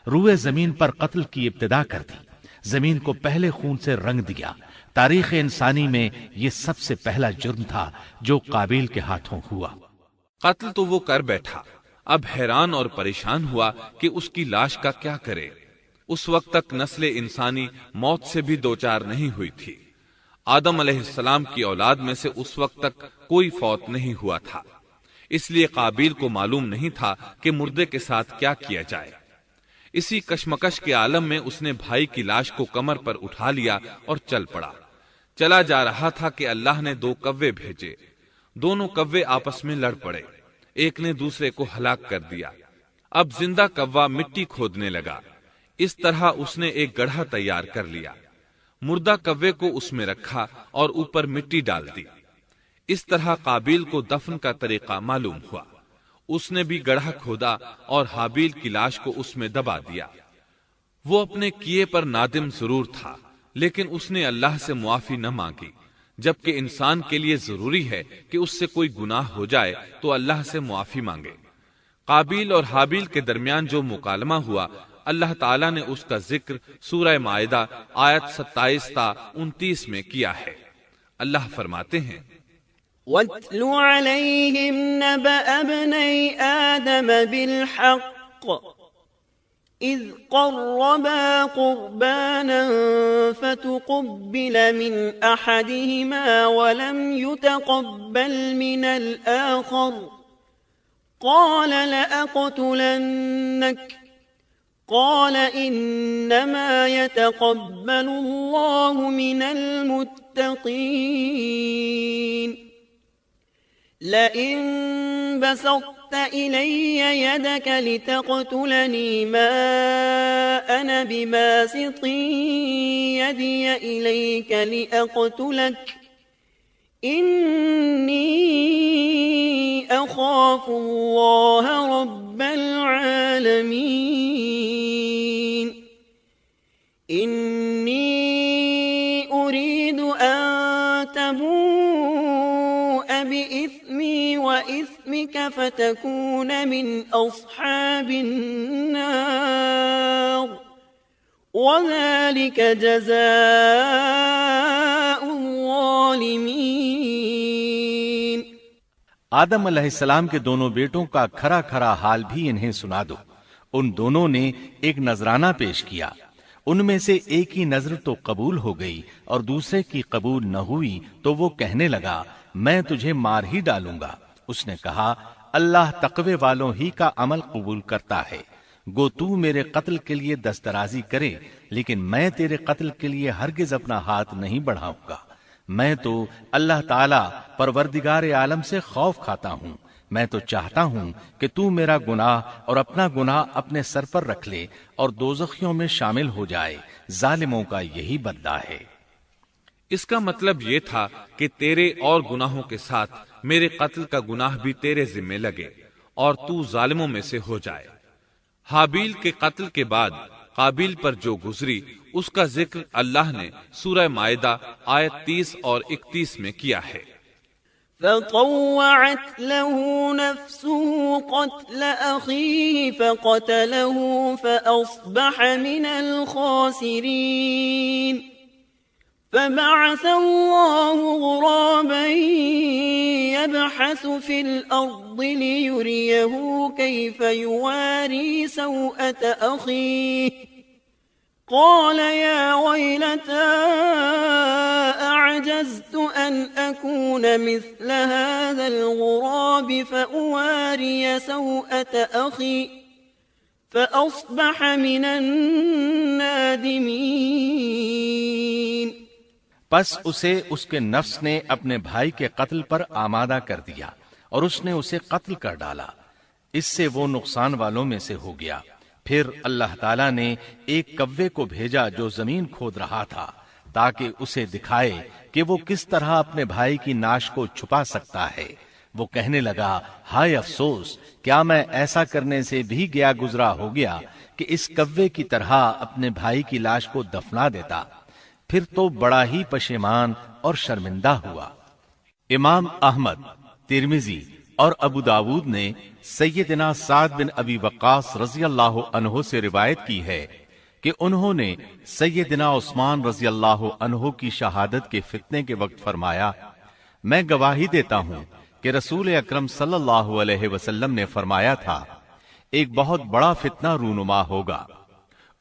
روئے زمین پر قتل کی ابتدا کر دی، زمین کو پہلے خون سے رنگ دیا۔ تاریخ انسانی میں یہ سب سے پہلا جرم تھا جو قابیل کے ہاتھوں ہوا۔ قتل تو وہ کر بیٹھا، اب حیران اور پریشان ہوا کہ اس کی لاش کا کیا کرے۔ اس وقت تک نسل انسانی موت سے بھی دوچار نہیں ہوئی تھی۔ آدم علیہ السلام کی اولاد میں سے اس وقت تک کوئی فوت نہیں ہوا تھا، اس لیے قابیل کو معلوم نہیں تھا کہ مردے کے ساتھ کیا کیا جائے۔ اسی کشمکش کے عالم میں اس نے بھائی کی لاش کو کمر پر اٹھا لیا اور چل پڑا۔ چلا جا رہا تھا کہ اللہ نے 2 کوے بھیجے۔ دونوں کوے آپس میں لڑ پڑے، ایک نے دوسرے کو ہلاک کر دیا۔ اب زندہ کوا مٹی کھودنے لگا۔ اس طرح اس نے ایک گڑھا تیار کر لیا، مردہ کوے کو اس میں رکھا اور اوپر مٹی ڈال دی۔ اس طرح قابیل کو دفن کا طریقہ معلوم ہوا۔ اس نے بھی گڑھا کھودا اور حابیل کی لاش کو اس میں دبا دیا۔ وہ اپنے کیے پر نادم ضرور تھا، لیکن اس نے اللہ سے معافی نہ مانگی، جبکہ انسان کے لیے ضروری ہے کہ اس سے کوئی گناہ ہو جائے تو اللہ سے معافی مانگے۔ قابیل اور حابیل کے درمیان جو مکالمہ ہوا، اللہ تعالیٰ نے اس کا ذکر سورہ مائدہ آیت 27 تا 29 میں کیا ہے۔ اللہ فرماتے ہیں، وَاتْلُ عَلَيْهِمْ نَبَأَ ابْنَيْ آدَمَ بِالْحَقِّ إِذْ قَرَّبَا قُرْبَانًا فَتُقُبِّلَ مِنْ أَحَدِهِمَا وَلَمْ يُتَقَبَّلْ مِنَ الْآخَرِ قَالَ لَأَقْتُلَنَّكَ قال إنما يتقبل الله من المتقين لئن بسطت إلي يدك لتقتلني ما أنا بباسط يدي إليك لأقتلك إني أخاف الله رب العالمين إني أريد أن تبوء بإثمي وإثمك فتكون من أصحاب النار وذلك جزاء الظالمين۔ آدم علیہ السلام کے دونوں بیٹوں کا کھرا کھرا حال بھی انہیں سنا دو۔ ان دونوں نے ایک نذرانہ پیش کیا، ان میں سے ایک کی نذر تو قبول ہو گئی اور دوسرے کی قبول نہ ہوئی تو وہ کہنے لگا، میں تجھے مار ہی ڈالوں گا۔ اس نے کہا، اللہ تقوی والوں ہی کا عمل قبول کرتا ہے۔ گو تو میرے قتل کے لیے دسترازی کرے، لیکن میں تیرے قتل کے لیے ہرگز اپنا ہاتھ نہیں بڑھاؤں گا۔ میں تو اللہ تعالی پروردگار عالم سے خوف کھاتا ہوں۔ میں تو چاہتا ہوں کہ تو میرا گناہ اور اپنا گناہ اپنے سر پر رکھ لے اور دوزخیوں میں شامل ہو جائے۔ ظالموں کا یہی بدلہ ہے۔ اس کا مطلب یہ تھا کہ تیرے اور گناہوں کے ساتھ میرے قتل کا گناہ بھی تیرے ذمہ لگے اور تو ظالموں میں سے ہو جائے۔ حابیل کے قتل کے بعد قابیل پر جو گزری اس کا ذکر اللہ نے سورہ مائدہ آیت 30 اور 31 میں کیا ہے۔ فطوعت له نفسه قتل أخيه فقتله فأصبح من الخاسرين فبعث الله غرابا يبحث في الأرض ليريه كيف يواري سوءة أخيه قال يا ويلتى أعجزت أن أكون مثل هذا الغراب فأواري سوءة أخي فأصبح من النادمين. پس اسے اس کے نفس نے اپنے بھائی کے قتل پر آمادہ کر دیا اور اس نے اسے قتل کر ڈالا. اس سے وہ نقصان والوں میں سے ہو گیا. پھر اللہ تعالیٰ نے ایک کوے کو بھیجا جو زمین کھود رہا تھا تاکہ اسے دکھائے کہ وہ کس طرح اپنے بھائی کی ناش کو چھپا سکتا ہے. وہ کہنے لگا ہائے افسوس، کیا میں ایسا کرنے سے بھی گیا گزرا ہو گیا کہ اس کوے کی طرح اپنے بھائی کی لاش کو دفنا دیتا. پھر تو بڑا ہی پشیمان اور شرمندہ ہوا. امام احمد، ترمذی اور ابو داود نے سیدنا سعد بن ابی وقاص رضی اللہ عنہ سے روایت کی ہے کہ انہوں نے سیدنا عثمان رضی اللہ عنہ کی شہادت کے فتنے کے وقت فرمایا، میں گواہی دیتا ہوں کہ رسول اکرم صلی اللہ علیہ وسلم نے فرمایا تھا، ایک بہت بڑا فتنہ رونما ہوگا،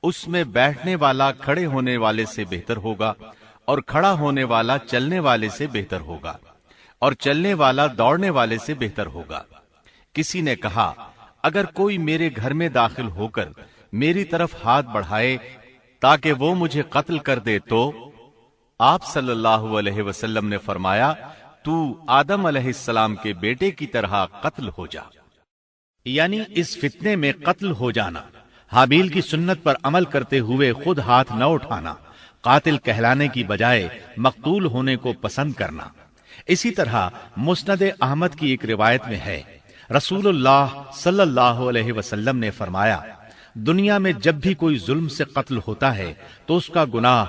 اس میں بیٹھنے والا کھڑے ہونے والے سے بہتر ہوگا اور کھڑا ہونے والا چلنے والے سے بہتر ہوگا اور چلنے والا دوڑنے والے سے بہتر ہوگا. کسی نے کہا اگر کوئی میرے گھر میں داخل ہو کر میری طرف ہاتھ بڑھائے تاکہ وہ مجھے قتل کر دے تو آپ صلی اللہ علیہ وسلم نے فرمایا تو آدم علیہ السلام کے بیٹے کی طرح قتل ہو جا. یعنی اس فتنے میں قتل ہو جانا، حابیل کی سنت پر عمل کرتے ہوئے خود ہاتھ نہ اٹھانا، قاتل کہلانے کی بجائے مقتول ہونے کو پسند کرنا. اسی طرح مسند احمد کی ایک روایت میں ہے، رسول اللہ صلی اللہ علیہ وسلم نے فرمایا، دنیا میں جب بھی کوئی ظلم سے قتل ہوتا ہے تو اس کا گناہ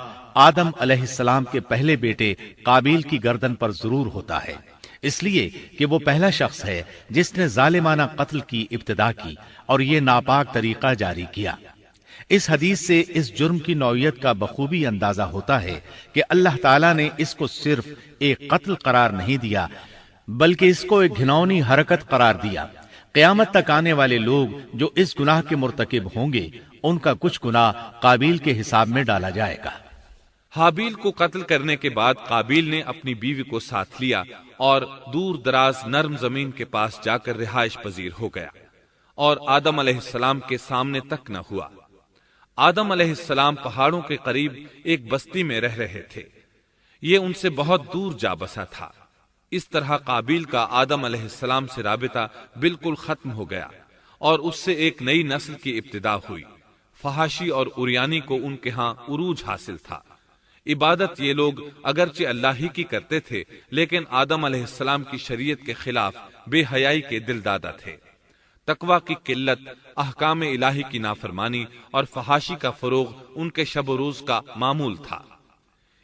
آدم علیہ السلام کے پہلے بیٹے قابیل کی گردن پر ضرور ہوتا ہے، اس لیے کہ وہ پہلا شخص ہے جس نے ظالمانہ قتل کی ابتدا کی اور یہ ناپاک طریقہ جاری کیا. اس حدیث سے اس جرم کی نوعیت کا بخوبی اندازہ ہوتا ہے کہ اللہ تعالیٰ نے اس کو صرف ایک قتل قرار نہیں دیا بلکہ اس کو ایک گھناؤنی حرکت قرار دیا. قیامت تک آنے والے لوگ جو اس گناہ کے مرتکب ہوں گے ان کا کچھ گناہ قابیل کے حساب میں ڈالا جائے گا. حابیل کو قتل کرنے کے بعد قابیل نے اپنی بیوی کو ساتھ لیا اور دور دراز نرم زمین کے پاس جا کر رہائش پذیر ہو گیا اور آدم علیہ السلام کے سامنے تک نہ ہوا. آدم علیہ السلام پہاڑوں کے قریب ایک بستی میں رہ رہے تھے. یہ ان سے بہت دور جا بسا تھا. اس طرح قابیل کا آدم علیہ السلام سے رابطہ بالکل ختم ہو گیا اور اس سے ایک نئی نسل کی ابتدا ہوئی. فحاشی اور اریانی کو ان کے ہاں عروج حاصل تھا. عبادت یہ لوگ اگرچہ اللہ ہی کی کرتے تھے لیکن آدم علیہ السلام کی شریعت کے خلاف بے حیائی کے دل دادا تھے. تقوی کی قلت، احکام الہی کی نافرمانی اور فحاشی کا فروغ ان کے شب و روز کا معمول تھا.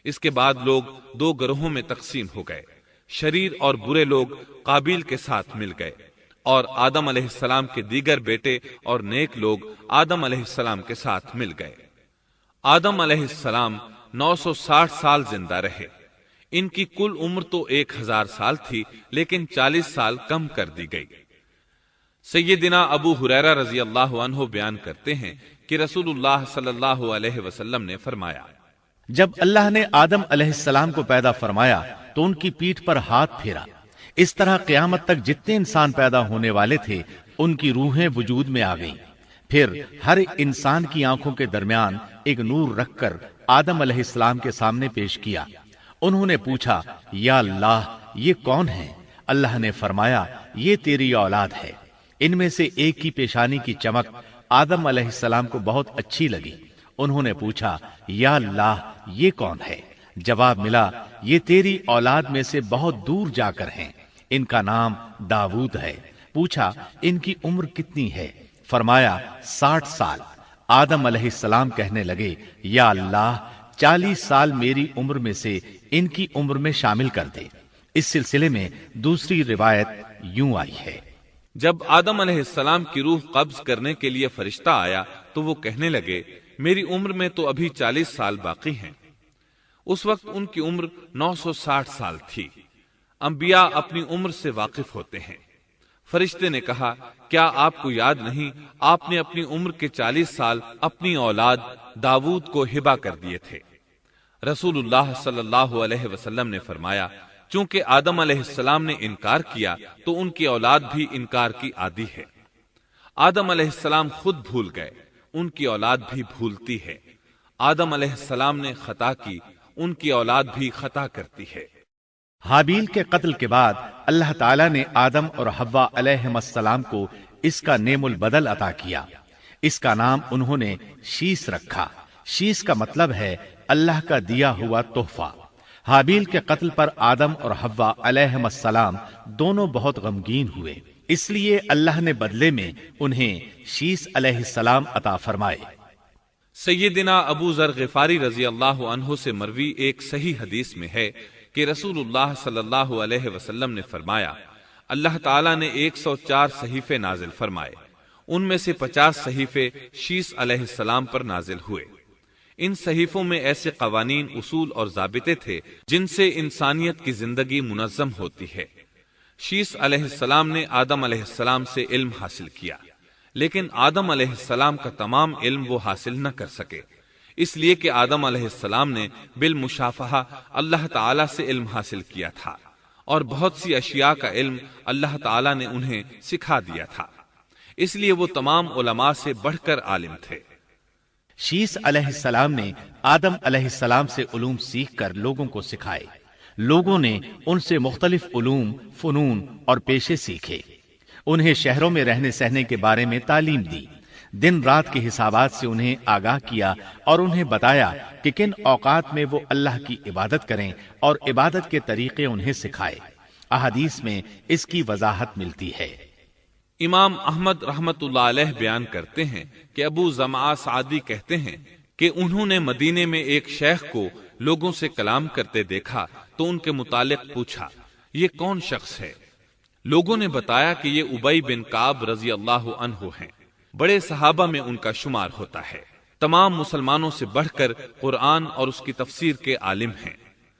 اس کے بعد لوگ دو گروہوں میں تقسیم ہو گئے. شریر اور برے لوگ قابیل کے ساتھ مل گئے اور آدم علیہ السلام کے دیگر بیٹے اور نیک لوگ آدم علیہ السلام کے ساتھ مل گئے. آدم علیہ السلام 960 سال زندہ رہے. ان کی کل عمر تو 1000 سال تھی لیکن 40 سال کم کر دی گئی. سیدنا ابو ہریرہ رضی اللہ عنہ بیان کرتے ہیں کہ رسول اللہ صلی اللہ علیہ وسلم نے فرمایا، جب اللہ نے آدم علیہ السلام کو پیدا فرمایا تو ان کی پیٹھ پر ہاتھ پھیرا. اس طرح قیامت تک جتنے انسان پیدا ہونے والے تھے ان کی روحیں وجود میں آ گئیں. پھر ہر انسان کی آنکھوں کے درمیان ایک نور رکھ کر آدم علیہ السلام کے سامنے پیش کیا. انہوں نے پوچھا، یا اللہ یہ کون ہے؟ اللہ نے فرمایا، یہ تیری اولاد ہے. ان میں سے ایک کی پیشانی کی چمک آدم علیہ السلام کو بہت اچھی لگی. انہوں نے پوچھا، یا اللہ یہ کون ہے؟ جواب ملا، یہ تیری اولاد میں سے بہت دور جا کر ہیں. ان کا نام داؤد ہے. پوچھا، ان کی عمر کتنی ہے؟ فرمایا 60 سال. آدم علیہ السلام کہنے لگے، یا اللہ 40 سال میری عمر میں سے ان کی عمر میں شامل کر دے. اس سلسلے میں دوسری روایت یوں آئی ہے، جب آدم علیہ السلام کی روح قبض کرنے کے لیے فرشتہ آیا تو وہ کہنے لگے، میری عمر میں تو ابھی 40 سال باقی ہیں. اس وقت ان کی عمر 960 سال تھی۔ انبیاء اپنی عمر سے واقف ہوتے ہیں۔ فرشتے نے کہا، کیا آپ کو یاد نہیں آپ نے اپنی عمر کے 40 سال اپنی اولاد داؤد کو ہبہ کر دیے تھے؟ رسول اللہ صلی اللہ علیہ وسلم نے فرمایا، چونکہ آدم علیہ السلام نے انکار کیا تو ان کی اولاد بھی انکار کی عادی ہے۔ آدم علیہ السلام خود بھول گئے، ان کی اولاد بھی بھولتی ہے۔ آدم علیہ السلام نے خطا کی، ان کی اولاد بھی خطا کرتی ہے۔ حابیل کے قتل کے بعد اللہ تعالیٰ نے آدم اور حوا علیہم السلام کو اس کا نعم البدل عطا کیا۔ اس کا نام انہوں نے شیس رکھا۔ شیس کا مطلب ہے اللہ کا دیا ہوا تحفہ۔ حابیل کے قتل پر آدم اور حوا علیہم السلام دونوں بہت غمگین ہوئے، اس لیے اللہ نے بدلے میں انہیں شیس علیہ السلام عطا فرمائے۔ سیدنا ابو ذر غفاری رضی اللہ عنہ سے مروی ایک صحیح حدیث میں ہے کہ رسول اللہ صلی اللہ علیہ وسلم نے فرمایا، اللہ تعالیٰ نے 104 صحیفے نازل فرمائے، ان میں سے 50 صحیفے شیس علیہ السلام پر نازل ہوئے۔ ان صحیفوں میں ایسے قوانین، اصول اور ضابطے تھے جن سے انسانیت کی زندگی منظم ہوتی ہے۔ شیس علیہ السلام نے آدم علیہ السلام سے علم حاصل کیا، لیکن آدم علیہ السلام کا تمام علم وہ حاصل نہ کر سکے، اس لیے کہ آدم علیہ السلام نے بالمشافہہ اللہ تعالیٰ سے علم حاصل کیا تھا، اور بہت سی اشیاء کا علم اللہ تعالیٰ نے انہیں سکھا دیا تھا، اس لیے وہ تمام علماء سے بڑھ کر عالم تھے۔ شیس علیہ السلام نے آدم علیہ السلام سے علوم سیکھ کر لوگوں کو سکھائے۔ لوگوں نے ان سے مختلف علوم، فنون اور پیشے سیکھے۔ انہیں شہروں میں رہنے سہنے کے بارے میں تعلیم دی، دن رات کے حسابات سے انہیں آگاہ کیا اور انہیں بتایا کہ کن اوقات میں وہ اللہ کی عبادت کریں اور عبادت کے طریقے انہیں سکھائے۔ احادیث میں اس کی وضاحت ملتی ہے۔ امام احمد رحمت اللہ علیہ بیان کرتے ہیں کہ ابو زمعہ سعدی کہتے ہیں کہ انہوں نے مدینے میں ایک شیخ کو لوگوں سے کلام کرتے دیکھا تو ان کے متعلق پوچھا، یہ کون شخص ہے؟ لوگوں نے بتایا کہ یہ ابی بن کعب رضی اللہ عنہ ہیں، بڑے صحابہ میں ان کا شمار ہوتا ہے، تمام مسلمانوں سے بڑھ کر قرآن اور اس کی تفسیر کے عالم ہیں۔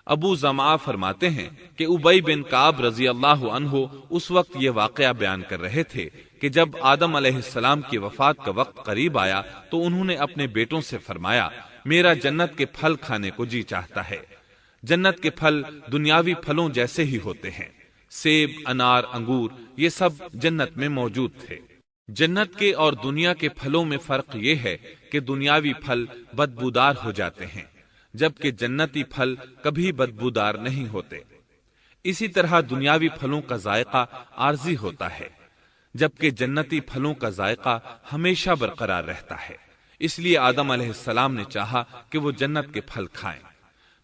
ابو زمعہ فرماتے ہیں کہ ابی بن کعب رضی اللہ عنہ اس وقت یہ واقعہ بیان کر رہے تھے کہ جب آدم علیہ السلام کی وفات کا وقت قریب آیا تو انہوں نے اپنے بیٹوں سے فرمایا، میرا جنت کے پھل کھانے کو جی چاہتا ہے۔ جنت کے پھل دنیاوی پھلوں جیسے ہی ہوتے ہیں، سیب، انار، انگور، یہ سب جنت میں موجود تھے۔ جنت کے اور دنیا کے پھلوں میں فرق یہ ہے کہ دنیاوی پھل بدبودار ہو جاتے ہیں، جبکہ جنتی پھل کبھی بدبودار نہیں ہوتے۔ اسی طرح دنیاوی پھلوں کا ذائقہ عارضی ہوتا ہے، جبکہ جنتی پھلوں کا ذائقہ ہمیشہ برقرار رہتا ہے۔ اس لیے آدم علیہ السلام نے چاہا کہ وہ جنت کے پھل کھائیں،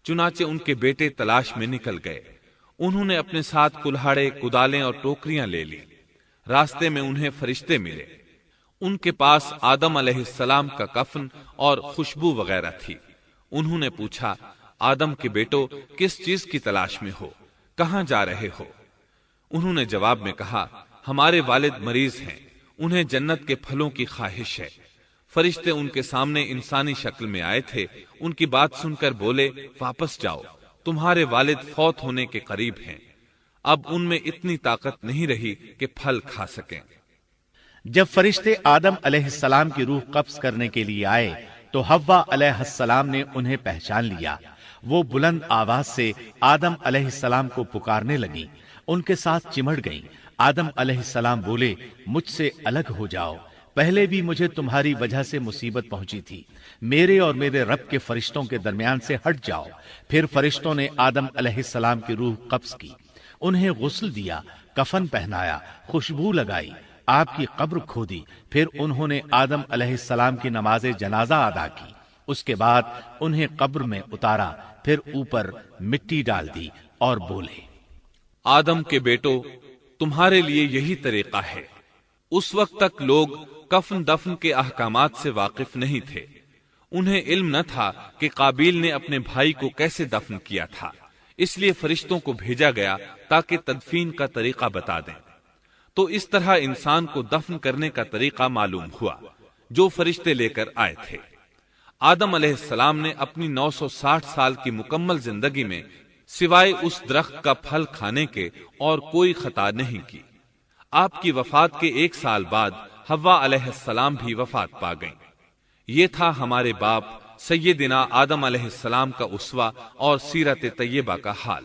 چنانچہ ان کے بیٹے تلاش میں نکل گئے۔ انہوں نے اپنے ساتھ کلہاڑے، کدالیں اور ٹوکریاں لے لی۔ راستے میں انہیں فرشتے ملے، ان کے پاس آدم علیہ السلام کا کفن اور خوشبو وغیرہ تھی۔ انہوں نے پوچھا، آدم کے بیٹو، کس چیز کی تلاش میں ہو؟ کہاں جا رہے ہو؟ انہوں نے جواب میں کہا، ہمارے والد مریض ہیں، انہیں جنت کے پھلوں کی خواہش ہے۔ فرشتے ان کے سامنے انسانی شکل میں آئے تھے، ان کی بات سن کر بولے، واپس جاؤ، تمہارے والد فوت ہونے کے قریب ہیں، اب ان میں اتنی طاقت نہیں رہی کہ پھل کھا سکیں۔ جب فرشتے آدم علیہ السلام کی روح قبض کرنے کے لیے آئے تو حوا علیہ السلام نے انہیں پہچان لیا۔ وہ بلند آواز سے آدم علیہ السلام کو پکارنے لگی، ان کے ساتھ چمٹ گئیں۔ آدم علیہ السلام بولے، مجھ سے الگ ہو جاؤ، پہلے بھی مجھے تمہاری وجہ سے مصیبت پہنچی تھی، میرے اور میرے رب کے فرشتوں کے درمیان سے ہٹ جاؤ۔ پھر فرشتوں نے آدم علیہ السلام کی روح قبض کی، انہیں غسل دیا، کفن پہنایا، خوشبو لگائی، آپ کی قبر کھودی، پھر انہوں نے آدم علیہ السلام کی نماز جنازہ ادا کی۔ اس کے بعد انہیں قبر میں اتارا، پھر اوپر مٹی ڈال دی اور بولے، آدم کے بیٹو، تمہارے لیے یہی طریقہ ہے۔ اس وقت تک لوگ کفن دفن کے احکامات سے واقف نہیں تھے، انہیں علم نہ تھا کہ قابیل نے اپنے بھائی کو کیسے دفن کیا تھا، اس لیے فرشتوں کو بھیجا گیا تاکہ تدفین کا طریقہ بتا دیں۔ تو اس طرح انسان کو دفن کرنے کا طریقہ معلوم ہوا جو فرشتے لے کر آئے تھے۔ آدم علیہ السلام نے اپنی 960 سال کی مکمل زندگی میں سوائے اس درخت کا پھل کھانے کے اور کوئی خطا نہیں کی۔ آپ کی وفات کے 1 سال بعد حوا علیہ السلام بھی وفات پا گئیں۔ یہ تھا ہمارے باپ سیدنا آدم علیہ السلام کا اسوہ اور سیرت طیبہ کا حال۔